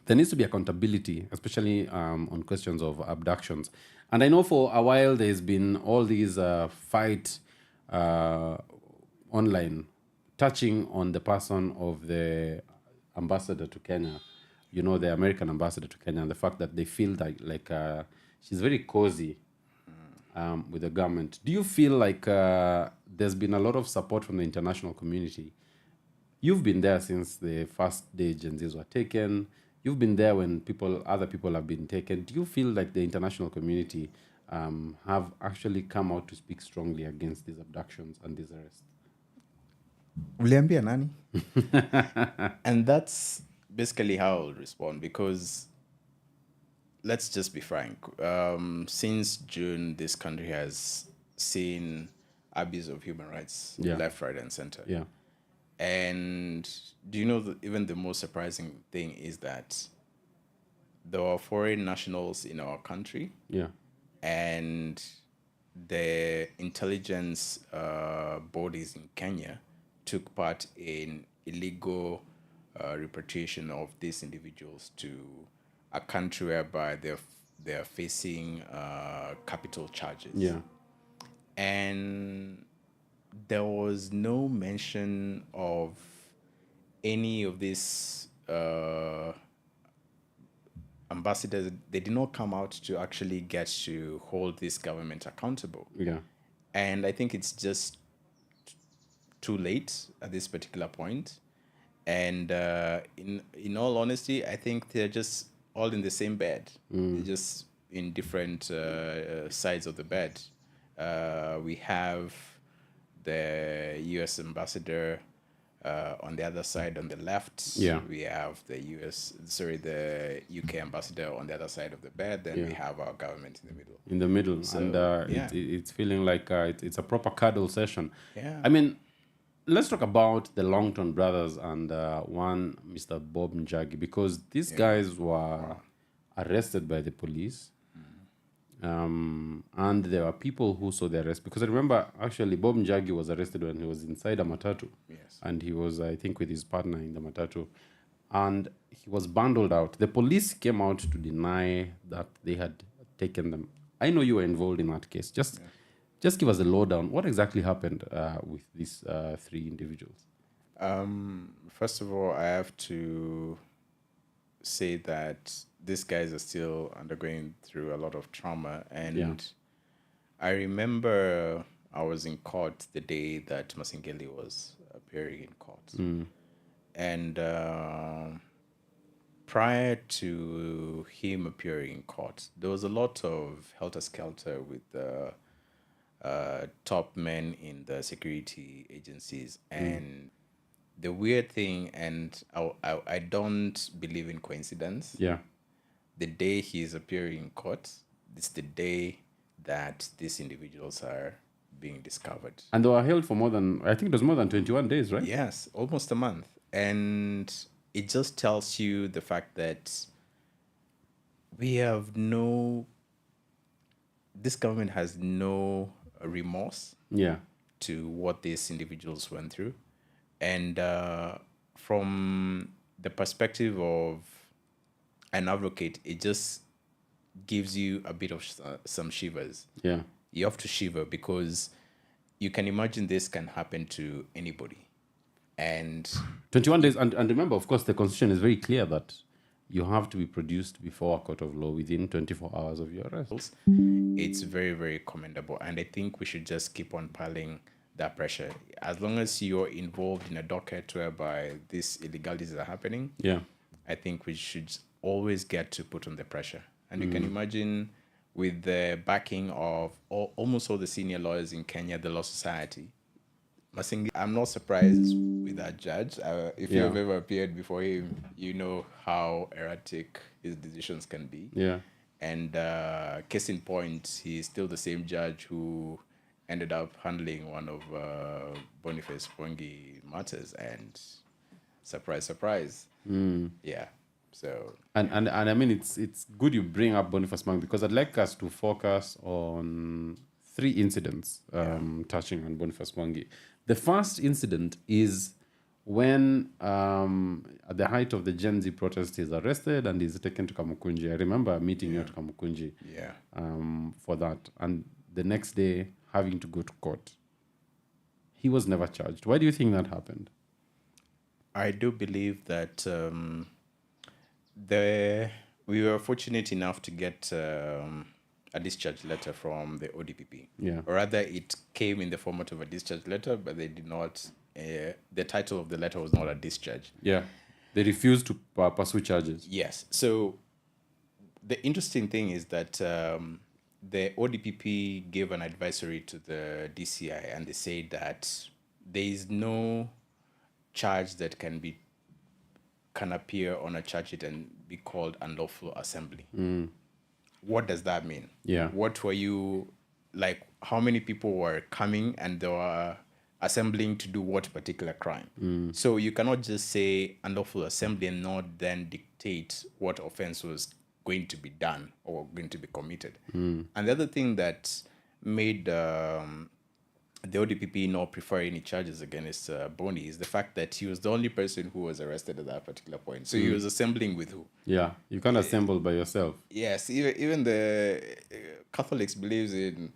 there needs to be accountability, especially on questions of abductions. And I know for a while there's been all these fight online touching on the person of the ambassador to Kenya, you know, the American ambassador to Kenya, and the fact that they feel like she's very cozy with the government. Do you feel like there's been a lot of support from the international community? You've been there since the first day Gen Zs were taken. You've been there when other people have been taken. Do you feel like the international community have actually come out to speak strongly against these abductions and these arrests? Uliambia nani? And that's basically how I'll respond, because let's just be frank. Since June, this country has seen abuse of human rights left, right, and center. Yeah. And do you know even the most surprising thing is that there are foreign nationals in our country. Yeah. And the intelligence bodies in Kenya took part in illegal repatriation of these individuals to a country whereby they're facing capital charges. Yeah. And there was no mention of any of these ambassadors. They did not come out to actually get to hold this government accountable. Yeah. And I think it's just too late at this particular point. And in all honesty, I think they're just all in the same bed. They're just in different sides of the bed. We have the U.S. ambassador on the other side, on the left. Yeah. We have the UK ambassador on the other side of the bed. Then we have our government in the middle. In the middle. So, and it's feeling like it's a proper cuddle session. Yeah. I mean, let's talk about the Longton brothers and one Mr. Bob Njagi, because these guys were arrested by the police. And there were people who saw the arrest, because I remember actually Bob Njagi was arrested when he was inside a matatu. Yes. And he was, I think, with his partner in the matatu. And he was bundled out. The police came out to deny that they had taken them. I know you were involved in that case. Just give us a lowdown. What exactly happened with these three individuals? First of all, I have to say that these guys are still undergoing through a lot of trauma. And I remember I was in court the day that Masengeli was appearing in court. And prior to him appearing in court, there was a lot of helter-skelter with the top men in the security agencies. And the weird thing, and I don't believe in coincidence. Yeah. The day he's appearing in court, it's the day that these individuals are being discovered. And they were held for more than 21 days, right? Yes, almost a month. And it just tells you the fact that this government has no remorse to what these individuals went through. And from the perspective of an advocate, it just gives you a bit of some shivers. Yeah. You have to shiver, because you can imagine this can happen to anybody. And 21 days. And remember, of course, the Constitution is very clear that you have to be produced before a court of law within 24 hours of your arrest. It's very, very commendable. And I think we should just keep on piling that pressure. As long as you're involved in a docket whereby these illegalities are happening, Yeah. I think we should always get to put on the pressure. And you can imagine with the backing of almost all the senior lawyers in Kenya, the Law Society, Masingi, I'm not surprised with that judge. If Yeah. you've ever appeared before him, you know how erratic his decisions can be. Yeah. And case in point, he's still the same judge who ended up handling one of Boniface Pongi matters. And surprise, surprise. Yeah. So And I mean, it's good you bring up Boniface Mang, because I'd like us to focus on 3 incidents touching on Boniface Mwangi. The first incident is when, at the height of the Gen Z protest, he's arrested and he's taken to Kamukunji. I remember meeting you at Kamukunji for that. And the next day, having to go to court. He was never charged. Why do you think that happened? I do believe that we were fortunate enough to get a discharge letter from the ODPP. Yeah. Or rather, it came in the format of a discharge letter, but they did not. The title of the letter was not a discharge. Yeah. They refused to pursue charges. Yes. So the interesting thing is that the ODPP gave an advisory to the DCI, and they said that there is no charge that can appear on a charge sheet and be called unlawful assembly. What does that mean? Yeah. What were you, like, how many people were coming and they were assembling to do what particular crime? So you cannot just say unlawful assembly and not then dictate what offense was going to be done or going to be committed. And the other thing that made the ODPP not prefer any charges against Boni is the fact that he was the only person who was arrested at that particular point. So he was assembling with who? Yeah. You can't assemble by yourself. Yes, even the Catholics believes in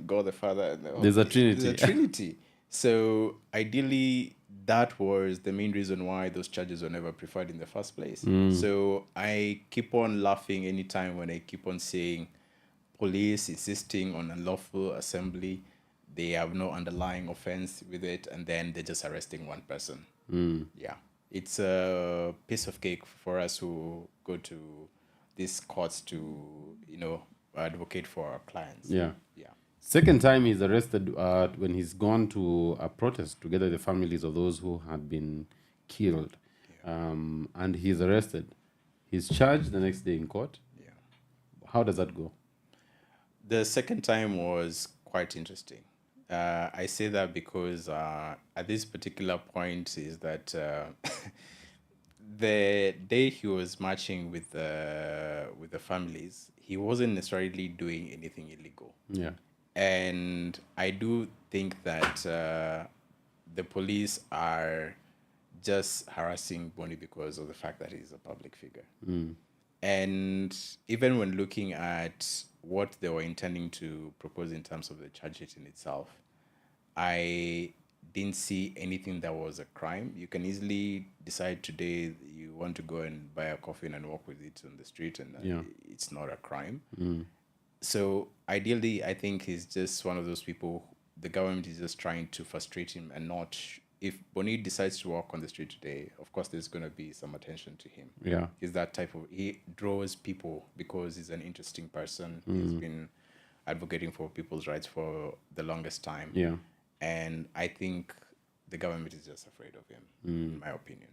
God the Father. There's a Trinity. There's a Trinity. So ideally, that was the main reason why those charges were never preferred in the first place. So I keep on laughing anytime when I keep on saying police insisting on unlawful assembly. They have no underlying offense with it, and then they're just arresting one person. Yeah. It's a piece of cake for us who go to these courts to, advocate for our clients. Yeah. Yeah. Second time he's arrested when he's gone to a protest together with the families of those who had been killed. And he's arrested. He's charged the next day in court. Yeah. How does that go? The second time was quite interesting. I say that because at this particular point is that the day he was marching with the families, he wasn't necessarily doing anything illegal. Yeah. And I do think that the police are just harassing Boni because of the fact that he's a public figure. And even when looking at what they were intending to propose in terms of the charge sheet in itself, I didn't see anything that was a crime. You can easily decide today you want to go and buy a coffin and walk with it on the street, and it's not a crime. So ideally, I think he's just one of those people, the government is just trying to frustrate him and not... If Boni decides to walk on the street today, of course, there's going to be some attention to him. Yeah. He's that type of... He draws people because he's an interesting person. He's been advocating for people's rights for the longest time. Yeah. And I think the government is just afraid of him, in my opinion.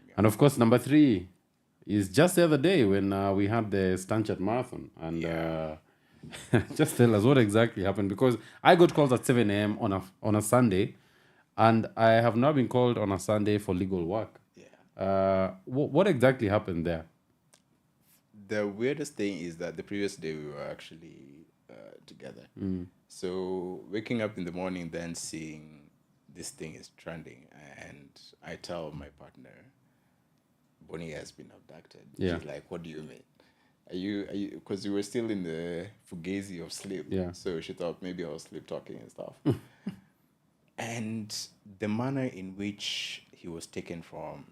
Yeah. And of course, number 3 is just the other day when we had the Stanchart Marathon. And just tell us what exactly happened, because I got called at 7 a.m. on a Sunday, and I have now been called on a Sunday for legal work. Yeah. What exactly happened there? The weirdest thing is that the previous day we were actually together. So waking up in the morning, then seeing this thing is trending, and I tell my partner, Boni has been abducted. Yeah. She's like, what do you mean? Are you? Because you were still in the fugazi of sleep. Yeah. So she thought maybe I was sleep talking and stuff. And the manner in which he was taken from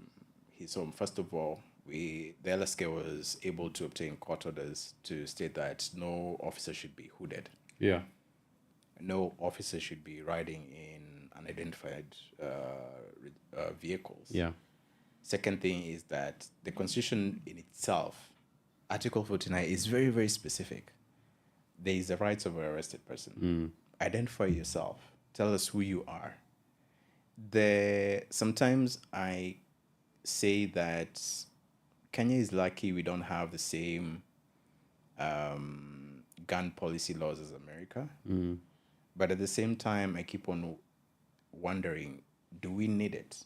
his home, first of all, the LSK was able to obtain court orders to state that no officer should be hooded. Yeah. No officer should be riding in unidentified vehicles. Yeah. Second thing is that the Constitution in itself, Article 49, is very, very specific. There is the rights of an arrested person. Identify yourself. Tell us who you are. Sometimes I say that Kenya is lucky we don't have the same gun policy laws as America. But at the same time, I keep on wondering, do we need it?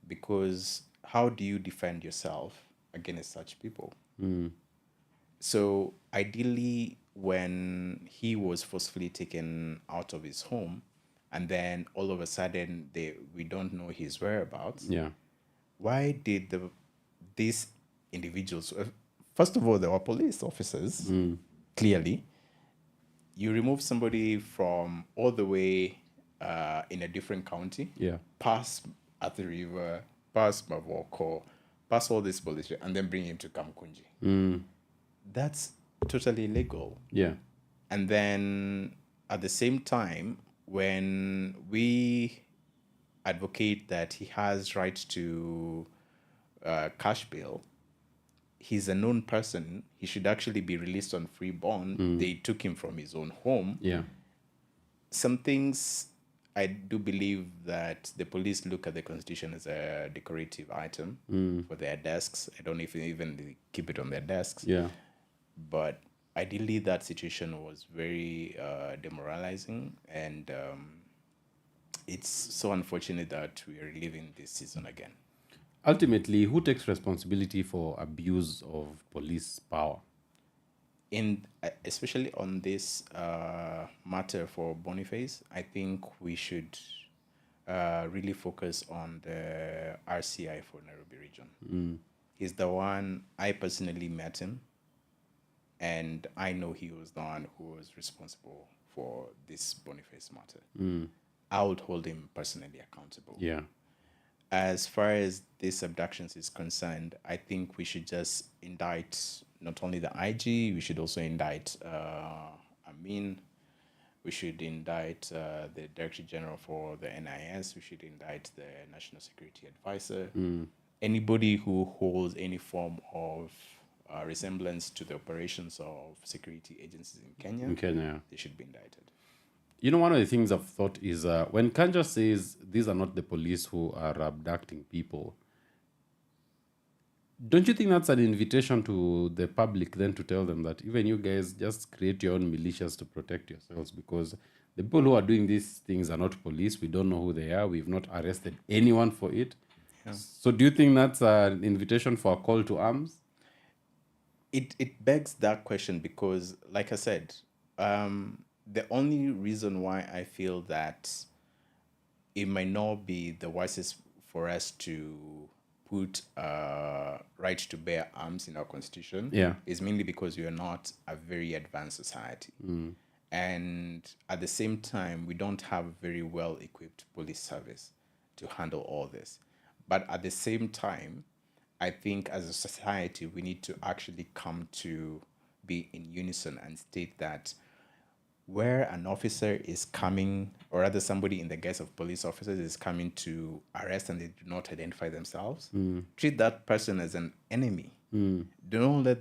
Because how do you defend yourself against such people? So ideally, when he was forcefully taken out of his home, and then all of a sudden we don't know his whereabouts. Yeah. Why did these individuals? First of all, there were police officers. Clearly, you remove somebody from all the way in a different county. Yeah. Pass at the river, pass Mavoko, pass all this police, and then bring him to Kamkunji. That's totally illegal. Yeah. And then at the same time, when we advocate that he has right to cash bail, he's a known person. He should actually be released on free bond. They took him from his own home. Yeah. Some things, I do believe that the police look at the Constitution as a decorative item for their desks. I don't know if even they keep it on their desks. Yeah. But ideally, that situation was very demoralizing, and it's so unfortunate that we are reliving this season again. Ultimately, who takes responsibility for abuse of police power? Especially on this matter for Boniface, I think we should really focus on the RCI for Nairobi region. He's the one, I personally met him, and I know he was the one who was responsible for this Boniface matter. I would hold him personally accountable. Yeah. As far as these abductions is concerned, I think we should just indict not only the IG, we should also indict Amin, we should indict the Director General for the NIS, we should indict the National Security Advisor. Anybody who holds any form of resemblance to the operations of security agencies in Kenya, they should be indicted. You know, one of the things I've thought is when Kanja says these are not the police who are abducting people, don't you think that's an invitation to the public then to tell them that even you guys just create your own militias to protect yourselves? Because the people who are doing these things are not police. We don't know who they are. We've not arrested anyone for it. Yeah. So do you think that's an invitation for a call to arms? It begs that question because, like I said, the only reason why I feel that it might not be the wisest for us to put right to bear arms in our constitution is mainly because we are not a very advanced society. And at the same time, we don't have a very well-equipped police service to handle all this. But at the same time, I think as a society, we need to actually come to be in unison and state that where an officer is coming, or rather somebody in the guise of police officers is coming to arrest and they do not identify themselves, treat that person as an enemy. Don't let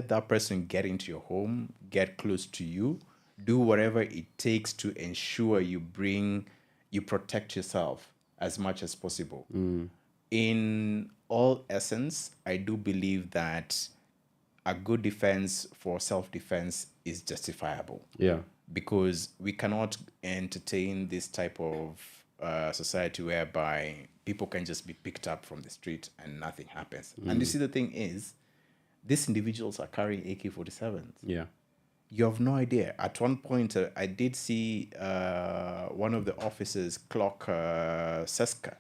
that person get into your home, get close to you. Do whatever it takes to ensure you protect yourself as much as possible. In all essence, I do believe that a good defense for self-defense is justifiable. Yeah. Because we cannot entertain this type of society whereby people can just be picked up from the street and nothing happens. And you see, the thing is, these individuals are carrying AK-47s. Yeah. You have no idea. At one point, I did see one of the officers clock Seska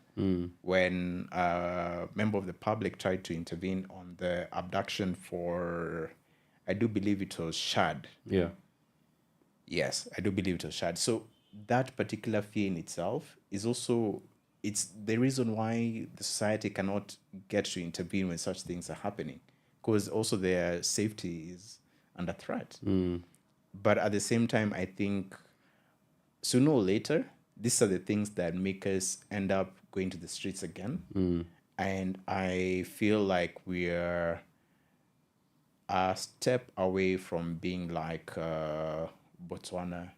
when a member of the public tried to intervene on the abduction for, I do believe it was Shad. Yeah. Yes, I do believe it was Shad. So that particular fear in itself is also it's the reason why the society cannot get to intervene when such things are happening, because also their safety is under threat. But at the same time, I think sooner or later, these are the things that make us end up going to the streets again. And I feel like we're a step away from being like Botswana,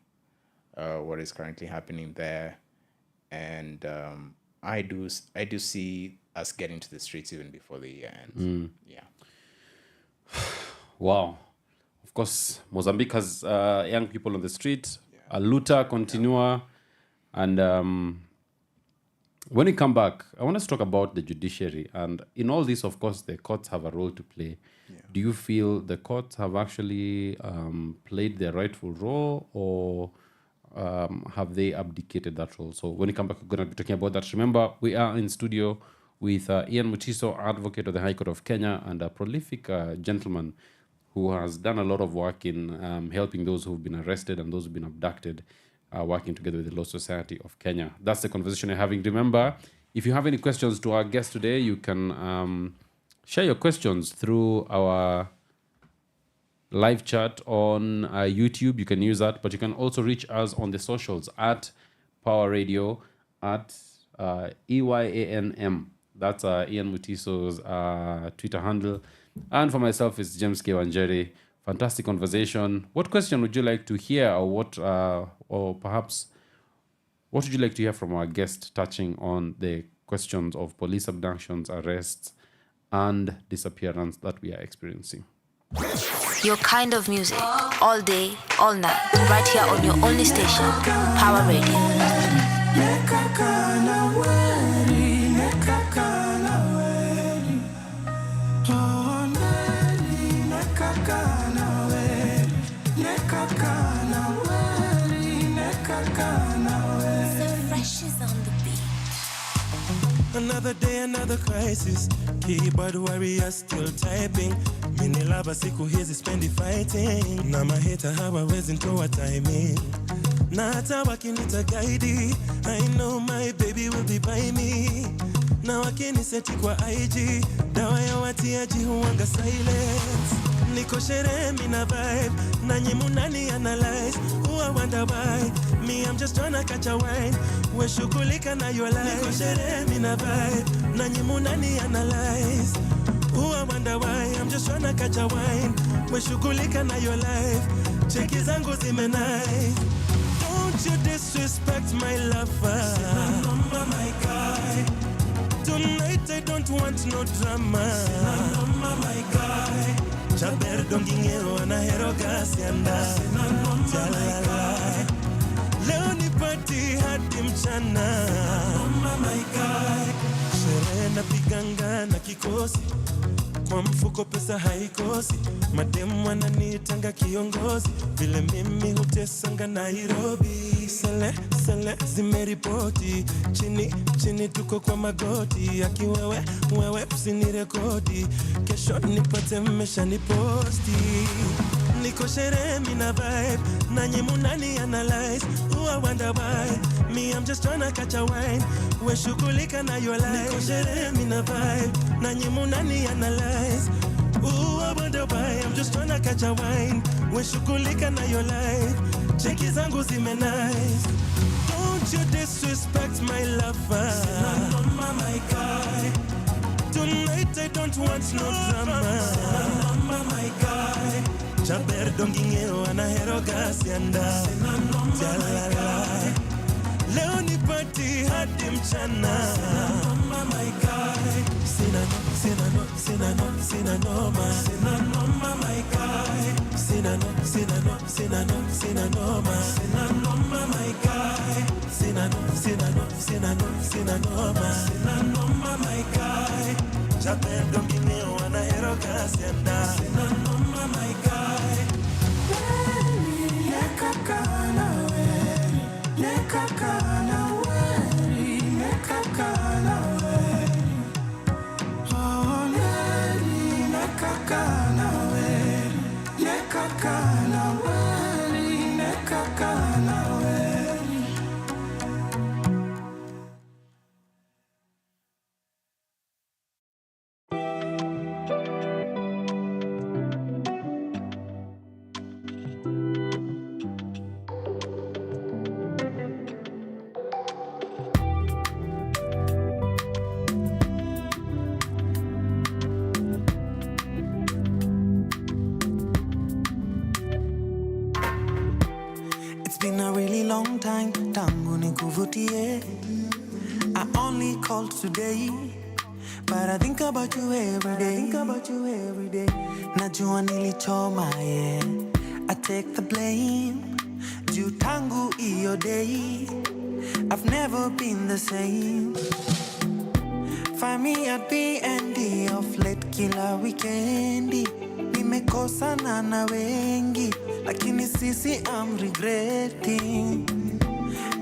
what is currently happening there. And I do see us getting to the streets even before the year ends. Yeah. Wow. Of course, Mozambique has young people on the street, a luta continua. And when we come back, I want us to talk about the judiciary. And in all this, of course, the courts have a role to play. Do you feel the courts have actually played their rightful role, or have they abdicated that role? So when we come back, we're going to be talking about that. Remember, we are in studio with Ian Mutiso, advocate of the High Court of Kenya, and a prolific gentleman who has done a lot of work in helping those who've been arrested and those who've been abducted, working together with the Law Society of Kenya. That's the conversation we're having. Remember, if you have any questions to our guest today, you can share your questions through our live chat on YouTube. You can use that, but you can also reach us on the socials at Power Radio, at EYANM. That's Ian Mutiso's Twitter handle. And for myself, it's James K. WaNjeri. Fantastic conversation. What question would you like to hear, or perhaps what would you like to hear from our guest touching on the questions of police abductions, arrests, and disappearance that we are experiencing? Your kind of music, all day, all night, right here on your only station, Power Radio. Another day, another crisis. Keyboard warrior still typing. Mini lava siku hizi spendi fighting. Na maheta hawawezi ntoa timing. Na hata wakinita guide, I know my baby will be by me. Na wakiniseti kwa IG, dawa ya watiaji huwanga silence. Niko sherehe mina vibe, na nyimu nani analyze. Who I wonder why, me I'm just tryna catch a wine. We shughulika na your life. Niko sherehe mina vibe, na nyimu nani analyze. Who I wonder why, I'm just tryna catch a wine. We shughulika na your life. Cheki zangu zimenai. Don't you disrespect my lover. Sina number my guy. Tonight I don't want no drama. Sina number my guy. Chaber dongingero anahero gasianda. Sina number my guy. Leo ni party hadi mchana. Sina number my guy. Sherehe na piganga na kikosi. Kwa mfuko pesa haikosi. Mademu wananitanga kiongozi. Vile mimi hutesanga Nairobi. Sele zimeripoti. Chini tuko kwa magoti. Aki wewe usinirekodi. Kesho nipate mmesha niposti. Niko sherehe mina vibe. Na nyimu nani analyze. Who I wonder why, me I'm just tryna catch a wine. We shughulika na your life. Niko sherehe mina vibe. Na nyimu nani analyze. Ooh, I wonder why, I'm just tryna catch a wine. We shughulika na your life. Cheki zangu zimenice. Don't you disrespect my lover. Sina number my guy. Tonight I don't want no drama. Sina number my guy. Chaber dongingero anahero gasianda. Sina number my guy. Leo ni party hadi mchana. Sina number my guy. Sina noma. Sina number my guy. Sina noma. Sina number my guy. Sina number my guy. Chaper dongingero anahero gasianda. Sina number my guy. Nekakana weri, nekakana weri, nekakana weri. Oh, weri, nekakana weri, nekakana weri, nekakana weri. long time tangu nikuvutie. I only called today, but I think about you every day. Najua nilichoma, yeah. I take the blame. Juu tangu iyo day, I've never been the same. Find me at B&D of late kila weekendi. Nimekosana na wengi, lakini sisi I'm regretting.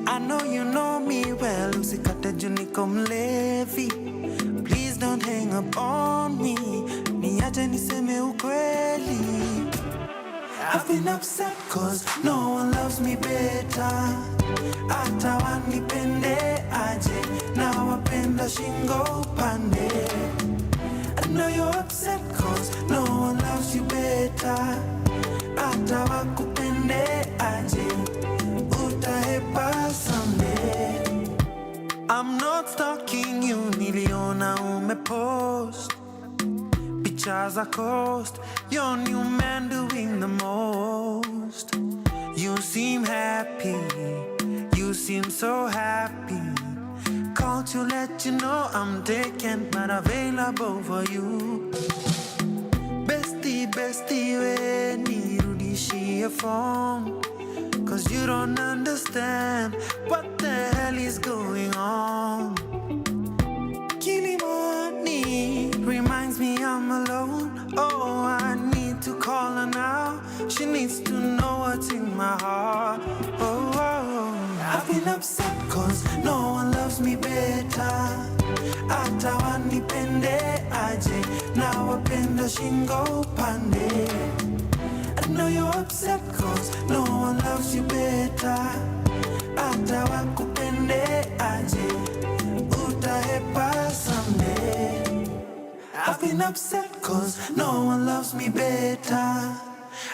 I know you know me well, usikate juu niko mlevi. Please don't hang up on me, niache niseme ukweli. I've been upset cause no one loves me better. Hata wanipende aje, na wapenda shingo pande. I know you're upset cause no one loves you better. Hata wakupende aje, utahepa someday. I'm not stalking you, niliona umepost pictures are cost, your new man doing the most. You seem happy, you seem so happy. Called to let you know I'm taken, but available for you. Bestie, we nirudishie phone. Cause you don't understand what the hell is going on. Kilimani reminds me I'm alone. Oh, I need to call her now. She needs to know what's in my heart. I've been upset cause no one loves me better. Hata wanipende aje, na wapenda shingo pande. I know you're upset cause no one loves you better. Hata wakupende aje, utahepa someday. I've been upset cause no one loves me better.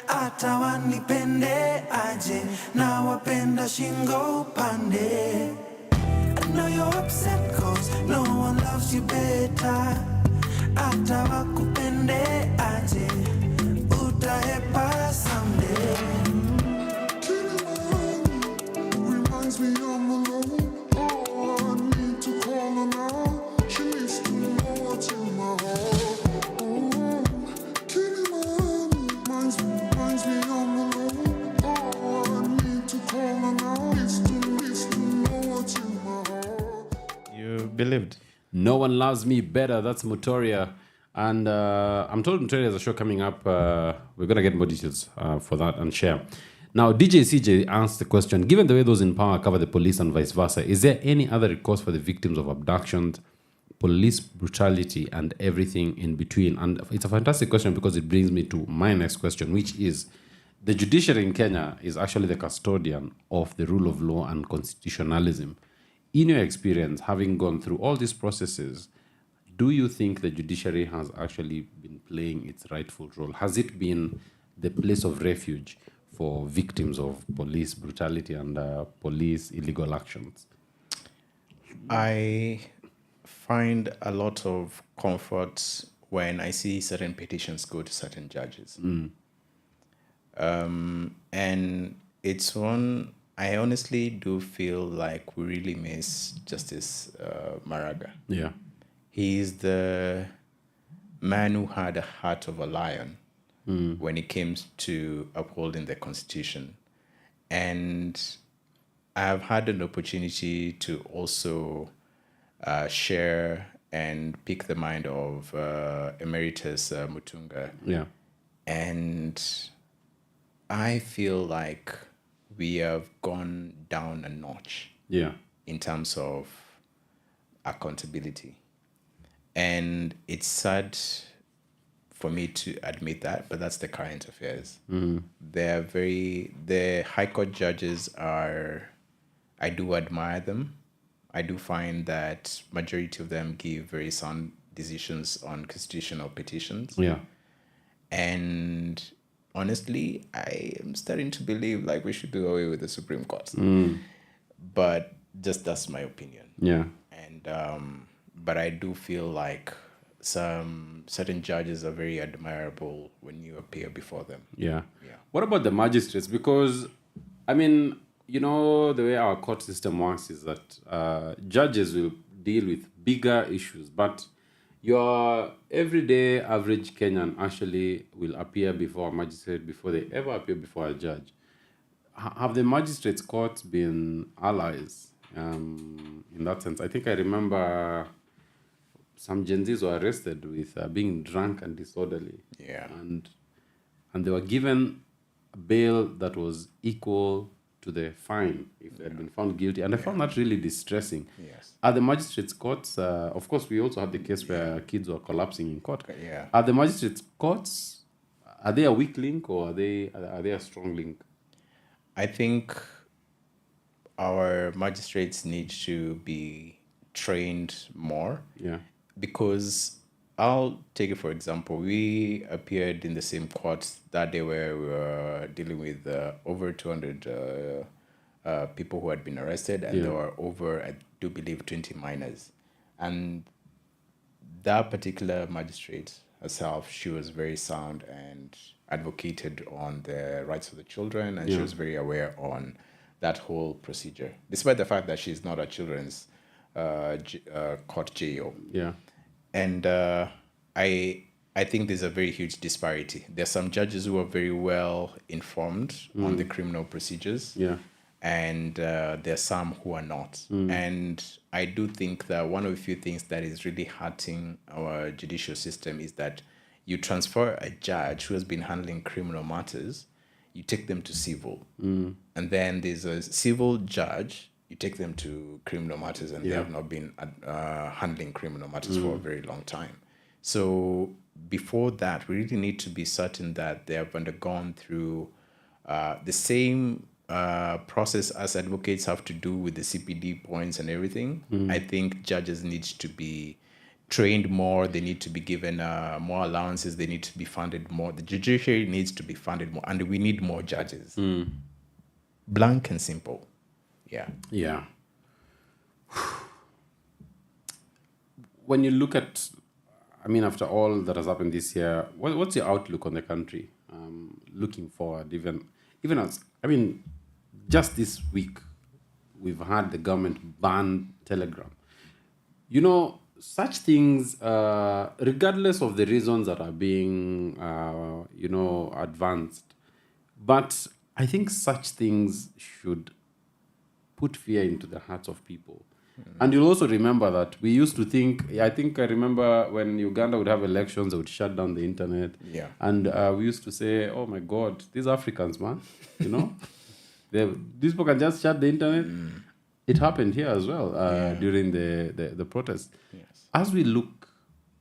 Hata wanipende aje, na wapenda shingo pande. I know you're upset cause no one loves you better. Hata wakupende aje, utahepa someday. Reminds me I'm alone. Oh, I need to call her now. She needs to know what's in my heart. Oh, reminds me I'm alone. Oh, I need to call her now. Needs to know what's in my heart. You believed? No One Loves Me Better. That's Motoria. And I'm told Motoria has a show coming up. We're going to get more details for that and share. Now, DJ CJ asked the question, given the way those in power cover the police and vice versa, is there any other recourse for the victims of abductions, police brutality, and everything in between? And it's a fantastic question because it brings me to my next question, which is, the judiciary in Kenya is actually the custodian of the rule of law and constitutionalism. In your experience, having gone through all these processes, do you think the judiciary has actually been playing its rightful role? Has it been the place of refuge for victims of police brutality and police illegal actions? I find a lot of comfort when I see certain petitions go to certain judges. And it's one, I honestly do feel like we really miss Justice Maraga. Yeah. He is the man who had a heart of a lion when it came to upholding the Constitution. And I've had an opportunity to also share and pick the mind of Emeritus Mutunga. Yeah. And I feel like we have gone down a notch in terms of accountability. And it's sad for me to admit that, but that's the current affairs. The High Court judges are, I do admire them. I do find that majority of them give very sound decisions on constitutional petitions. Yeah. And honestly, I am starting to believe like we should do away with the Supreme Court. But just that's my opinion. Yeah. And but I do feel like some certain judges are very admirable when you appear before them. Yeah. What about the magistrates? Because, I mean, you know, the way our court system works is that judges will deal with bigger issues, but your everyday average Kenyan actually will appear before a magistrate before they ever appear before a judge. Have the magistrates' courts been allies in that sense? I think I remember some Gen Zs were arrested with being drunk and disorderly. Yeah. And they were given a bail that was equal to the fine if they had been found guilty. And I found that really distressing. Yes. Are the magistrates' courts, of course, we also had the case where kids were collapsing in court. Yeah. Are the magistrates' courts, are they a weak link or are they a strong link? I think our magistrates need to be trained more. Yeah. Because I'll take it for example, we appeared in the same court that day where we were dealing with over 200 people who had been arrested, and there were over, I do believe, 20 minors. And that particular magistrate herself, she was very sound and advocated on the rights of the children, and she was very aware on that whole procedure, despite the fact that she's not a children's court JO. Yeah. And I think there's a very huge disparity. There's some judges who are very well informed on the criminal procedures. Yeah. And there's some who are not. And I do think that one of the few things that is really hurting our judicial system is that you transfer a judge who has been handling criminal matters, you take them to civil. And then there's a civil judge, you take them to criminal matters, and they have not been handling criminal matters for a very long time. So before that, we really need to be certain that they have undergone through the same process as advocates have to do with the CPD points and everything. I think judges need to be trained more. They need to be given more allowances. They need to be funded more. The judiciary needs to be funded more, and we need more judges. Blank and simple. Yeah. Yeah. When you look at, I mean, after all that has happened this year, what's your outlook on the country? Looking forward, even as, I mean, just this week, we've had the government ban Telegram. You know, such things, regardless of the reasons that are being, advanced, but I think such things should put fear into the hearts of people. And you'll also remember that we used to think, I remember when Uganda would have elections, they would shut down the internet. Yeah. And we used to say, oh my God, these Africans, man, these people can just shut the internet. It happened here as well during the protest. Yes. As we look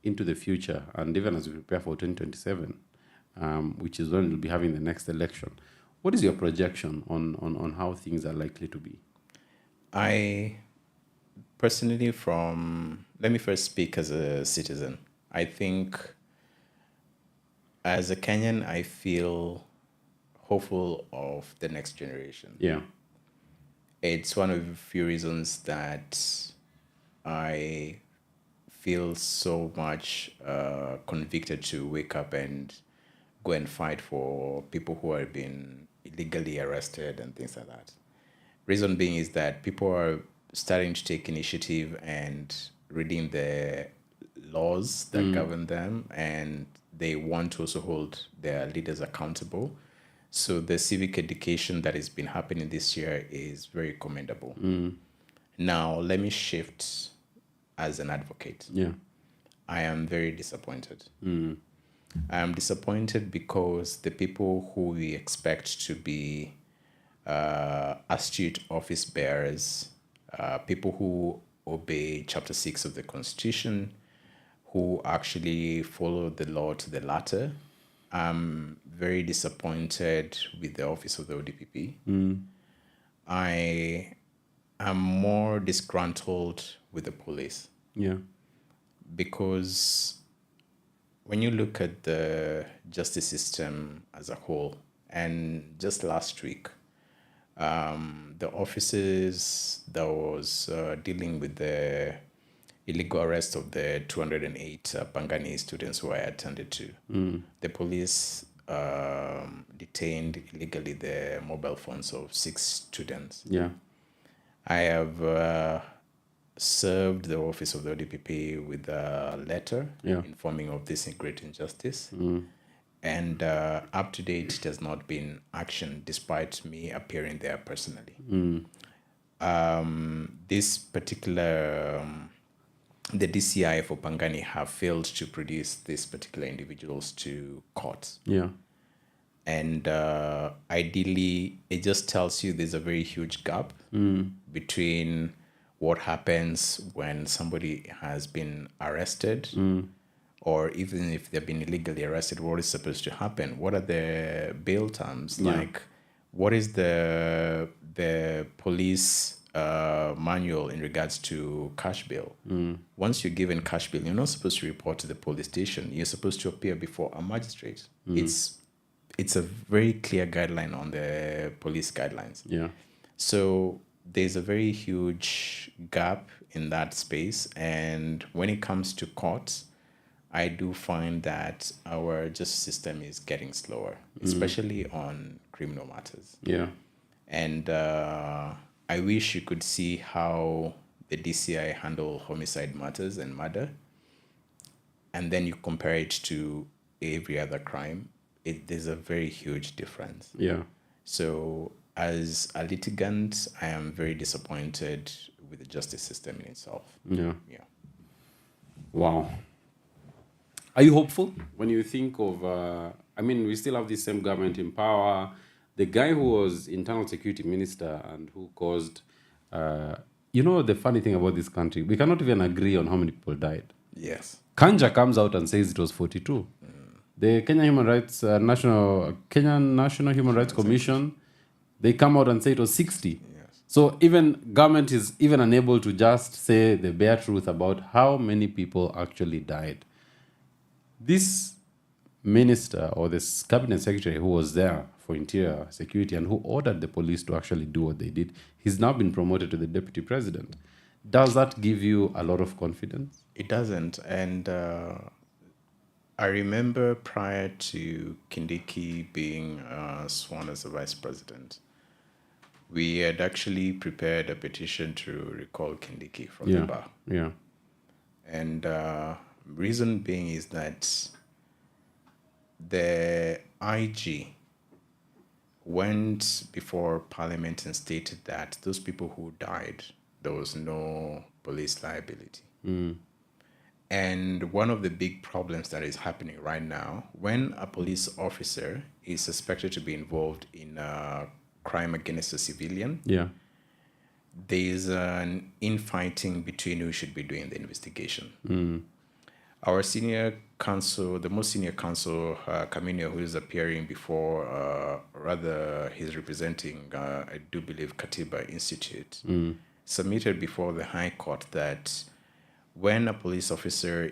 into the future, and even as we prepare for 2027, which is when we'll be having the next election, what is your projection on how things are likely to be? I personally, let me first speak as a citizen. I think as a Kenyan, I feel hopeful of the next generation. Yeah. It's one of the few reasons that I feel so much convicted to wake up and go and fight for people who have been illegally arrested and things like that. Reason being is that people are starting to take initiative and reading the laws that govern them, and they want to also hold their leaders accountable. So the civic education that has been happening this year is very commendable. Now, let me shift as an advocate. Yeah. I am very disappointed. I am disappointed because the people who we expect to be astute office bearers, people who obey Chapter 6 of the Constitution, who actually follow the law to the letter. I'm very disappointed with the office of the ODPP. I am more disgruntled with the police. Yeah. Because when you look at the justice system as a whole, and just last week, the officers that was dealing with the illegal arrest of the 208 Pangani students who I attended to, the police detained illegally the mobile phones of 6 students. Yeah. I have served the office of the ODPP with a letter informing of this great injustice. And up to date, it has not been actioned despite me appearing there personally. This particular, the DCI for Pangani have failed to produce these particular individuals to court. Yeah. And ideally, it just tells you there's a very huge gap between what happens when somebody has been arrested, or even if they've been illegally arrested, what is supposed to happen? What are the bail terms? Yeah. Like, what is the police manual in regards to cash bail? Once you're given cash bail, you're not supposed to report to the police station. You're supposed to appear before a magistrate. It's a very clear guideline on the police guidelines. Yeah. So there's a very huge gap in that space. And when it comes to courts, I do find that our justice system is getting slower, especially on criminal matters. Yeah. And I wish you could see how the DCI handle homicide matters and murder, and then you compare it to every other crime. There's a very huge difference. Yeah. So as a litigant, I am very disappointed with the justice system in itself. Yeah. Yeah. Wow. Are you hopeful when you think of, I mean, we still have the same government in power. The guy who was internal security minister and who caused, you know, the funny thing about this country, we cannot even agree on how many people died. Yes. Kanja comes out and says it was 42. The Kenyan National Human Rights Commission, they come out and say it was 60. Yes. So even government is even unable to just say the bare truth about how many people actually died. This minister or this cabinet secretary who was there for interior security and who ordered the police to actually do what they did, he's now been promoted to the deputy president. Does that give you a lot of confidence? It doesn't. And I remember prior to Kindiki being sworn as the vice president, we had actually prepared a petition to recall Kindiki from the bar. Yeah. And reason being is that the IG went before Parliament and stated that those people who died, there was no police liability. And one of the big problems that is happening right now, when a police officer is suspected to be involved in a crime against a civilian, there's an infighting between who should be doing the investigation. Our senior counsel, the most senior counsel, Camino, who is appearing before, rather he's representing, I do believe, Katiba Institute, submitted before the High Court that when a police officer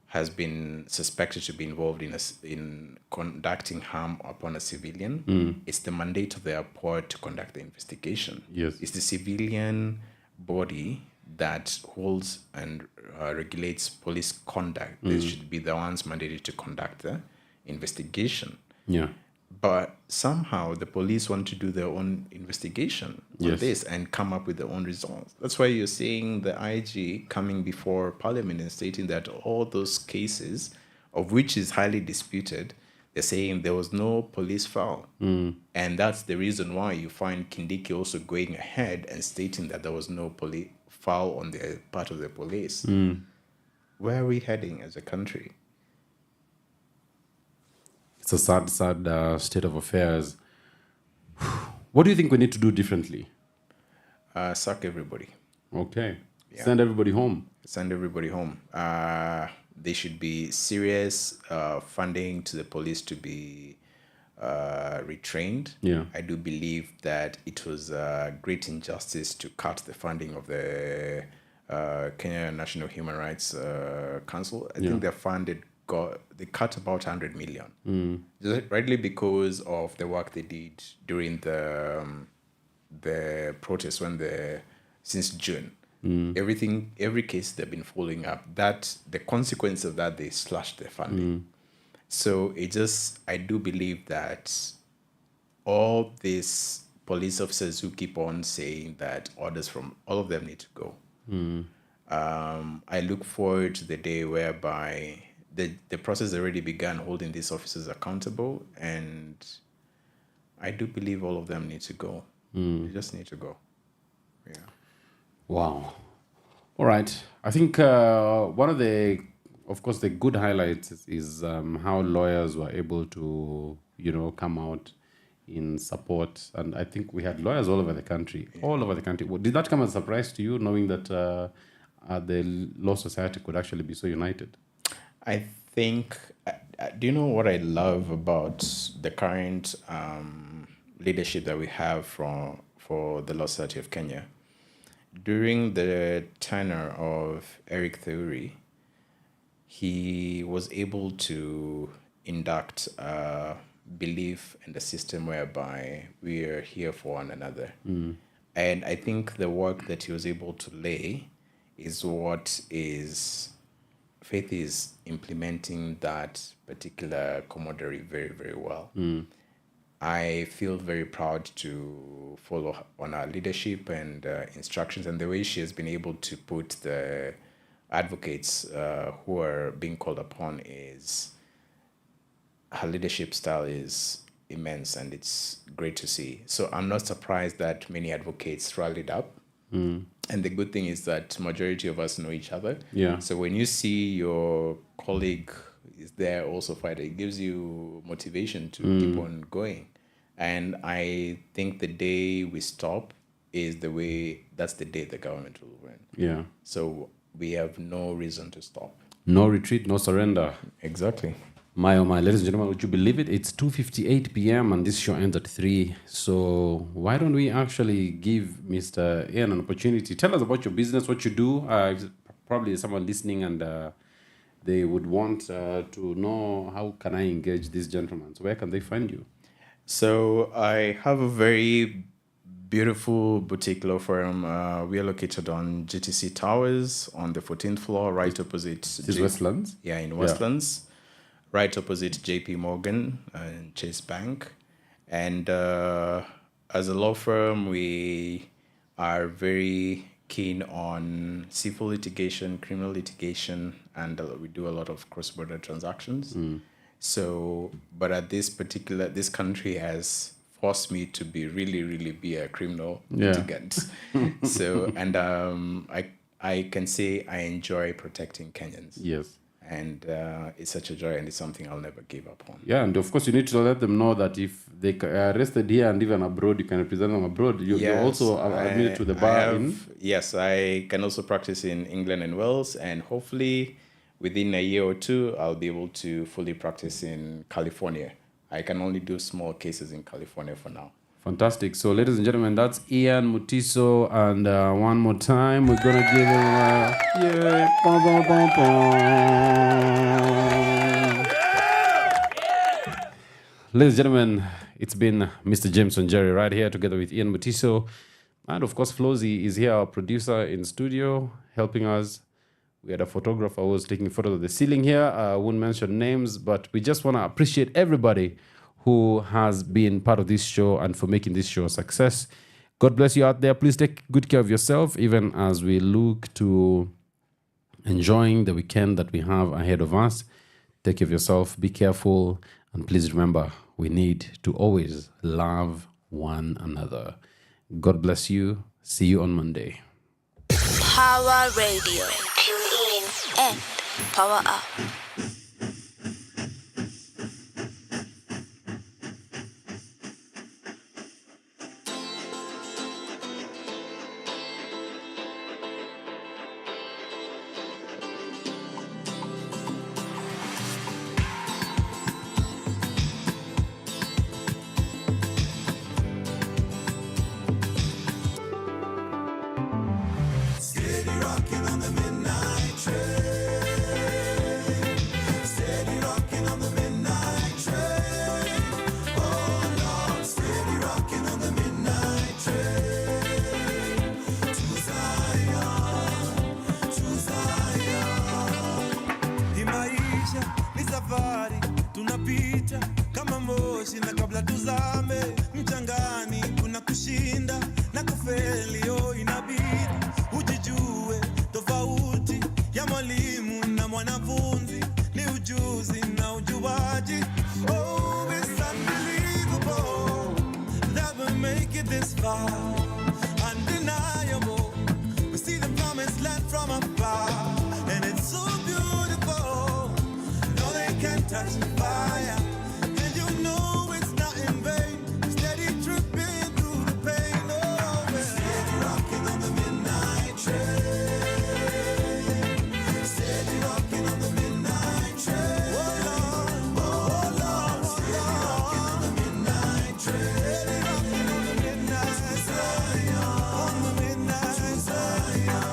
has been suspected to be involved in conducting harm upon a civilian, it's the mandate of the airport to conduct the investigation. Yes. It's the civilian body that holds and regulates police conduct. They should be the ones mandated to conduct the investigation. Yeah. But somehow the police want to do their own investigation on this and come up with their own results. That's why you're seeing the IG coming before Parliament and stating that all those cases, of which is highly disputed, they're saying there was no police foul. And that's the reason why you find Kindiki also going ahead and stating that there was no police foul on the part of the police. Where are we heading as a country? It's a sad state of affairs. What do you think we need to do differently? Sack everybody. Okay. Yeah. Send everybody home. Send everybody home. There should be serious funding to the police to be retrained. Yeah. I do believe that it was a great injustice to cut the funding of the Kenya National Human Rights Council. I think they cut about 100 million. Just rightly because of the work they did during the protest since June. Every case they've been following up, that the consequence of that, they slashed their funding. So I do believe that all these police officers who keep on saying that orders from all of them need to go. I look forward to the day whereby the process already began holding these officers accountable, and I do believe all of them need to go. They just need to go. Yeah. Wow. All right. I think one of the, of course, the good highlights is how lawyers were able to, come out in support. And I think we had lawyers all over the country, Did that come as a surprise to you, knowing that the Law Society could actually be so united? I think, do you know what I love about the current leadership that we have for the Law Society of Kenya? During the tenure of Eric Theory, he was able to induct belief in the system whereby we are here for one another. And I think the work that he was able to lay is what Faith is implementing that particular commodity very, very well. I feel very proud to follow on her leadership and instructions, and the way she has been able to put the advocates who are being called upon her leadership style is immense, and it's great to see. So I'm not surprised that many advocates rallied up. And the good thing is that majority of us know each other. Yeah. So when you see your colleague is there also fighting, it gives you motivation to keep on going. And I think the day we stop that's the day the government will win. Yeah. So we have no reason to stop. No retreat, no surrender. Exactly. My oh my, ladies and gentlemen, would you believe it? It's 2:58 p.m. and this show ends at 3. So why don't we actually give Mr. Ian an opportunity? Tell us about your business, what you do. Probably someone listening and they would want to know, how can I engage this gentleman? So where can they find you? So I have a very beautiful boutique law firm. We are located on GTC Towers on the 14th floor, right opposite. Is Westlands? Yeah, in Westlands. Right opposite JP Morgan and Chase Bank. And as a law firm, we are very keen on civil litigation, criminal litigation, and we do a lot of cross-border transactions. So, but at this country has forced me to be really be a criminal litigant. So, and I can say I enjoy protecting Kenyans. Yes. And it's such a joy, and it's something I'll never give up on. Yeah, and of course you need to let them know that if they are arrested here and even abroad, you can represent them abroad. You're also admitted to the bar. Yes, I can also practice in England and Wales, and hopefully within a year or two, I'll be able to fully practice in California. I can only do small cases in California for now. Fantastic. So, ladies and gentlemen, that's Ian Mutiso, and one more time, we're gonna give him bum, bum, bum, bum. Ladies and gentlemen, it's been Mr. James WaNjeri right here together with Ian Mutiso, and of course, Flozy is here, our producer in studio, helping us. We had a photographer who was taking photos of the ceiling here. I won't mention names, but we just want to appreciate everybody who has been part of this show and for making this show a success. God bless you out there. Please take good care of yourself, even as we look to enjoying the weekend that we have ahead of us. Take care of yourself, be careful, and please remember, we need to always love one another. God bless you. See you on Monday. Power Radio. Tune in and power up. Steady rocking on the midnight train. magic. Oh, it's unbelievable that we make it this far. Undeniable. We see the promised land from afar, and it's so beautiful. No, they can't touch the fire, and you know it's not in vain. Steady tripping through the pain. Oh, we're steady rocking on the midnight train. Steady rocking on the midnight train. Oh Lord, steady rocking on the midnight train. Steady rocking on the midnight train. On the midnight Zion.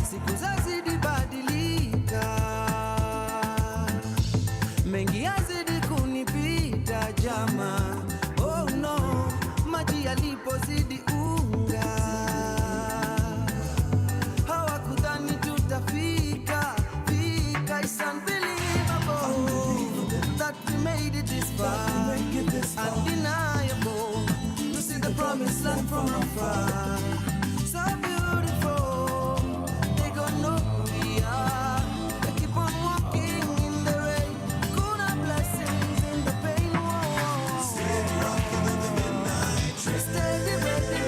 Siku zazidi badilika, mengi yazidi kunipita jama. Oh no, maji yalipozidi unga, hawakudhani tutafika. It's unbelievable that we made it this far. Undeniable to see the promised land from afar. So beautiful, they gon' know who we are. They keep on walking in the rain. Kuna blessings in the pain. Steady rocking on the midnight train. Steady, ready.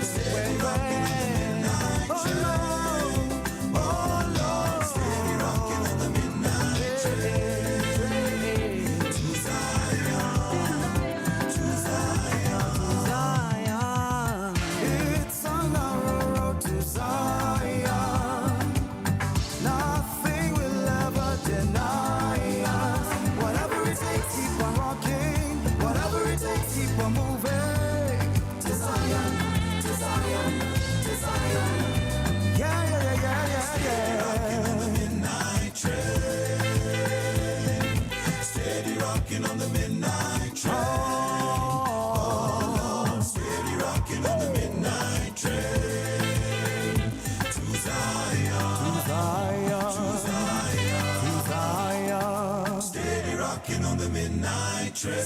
Steady rocking on the midnight train. Oh Lord, steady rocking on the midnight train. To Zion. It's on our road to Zion. Nothing will ever deny us. Whatever it takes, keep on rocking. Whatever it takes, keep on moving. To Zion, to Zion, to Zion. Yeah. Rocking on the midnight train. Steady rocking on the midnight train. Oh Lord, steady rocking on the midnight train. To Zion, to Zion, to Zion, to Zion. Steady rocking on the midnight train.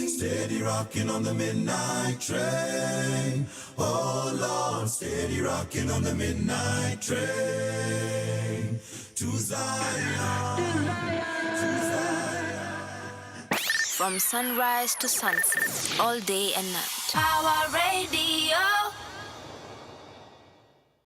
Steady rocking on the midnight train. Oh Lord, steady rocking on the midnight train. To Zion, to Zion. From sunrise to sunset, all day and night. Power Radio.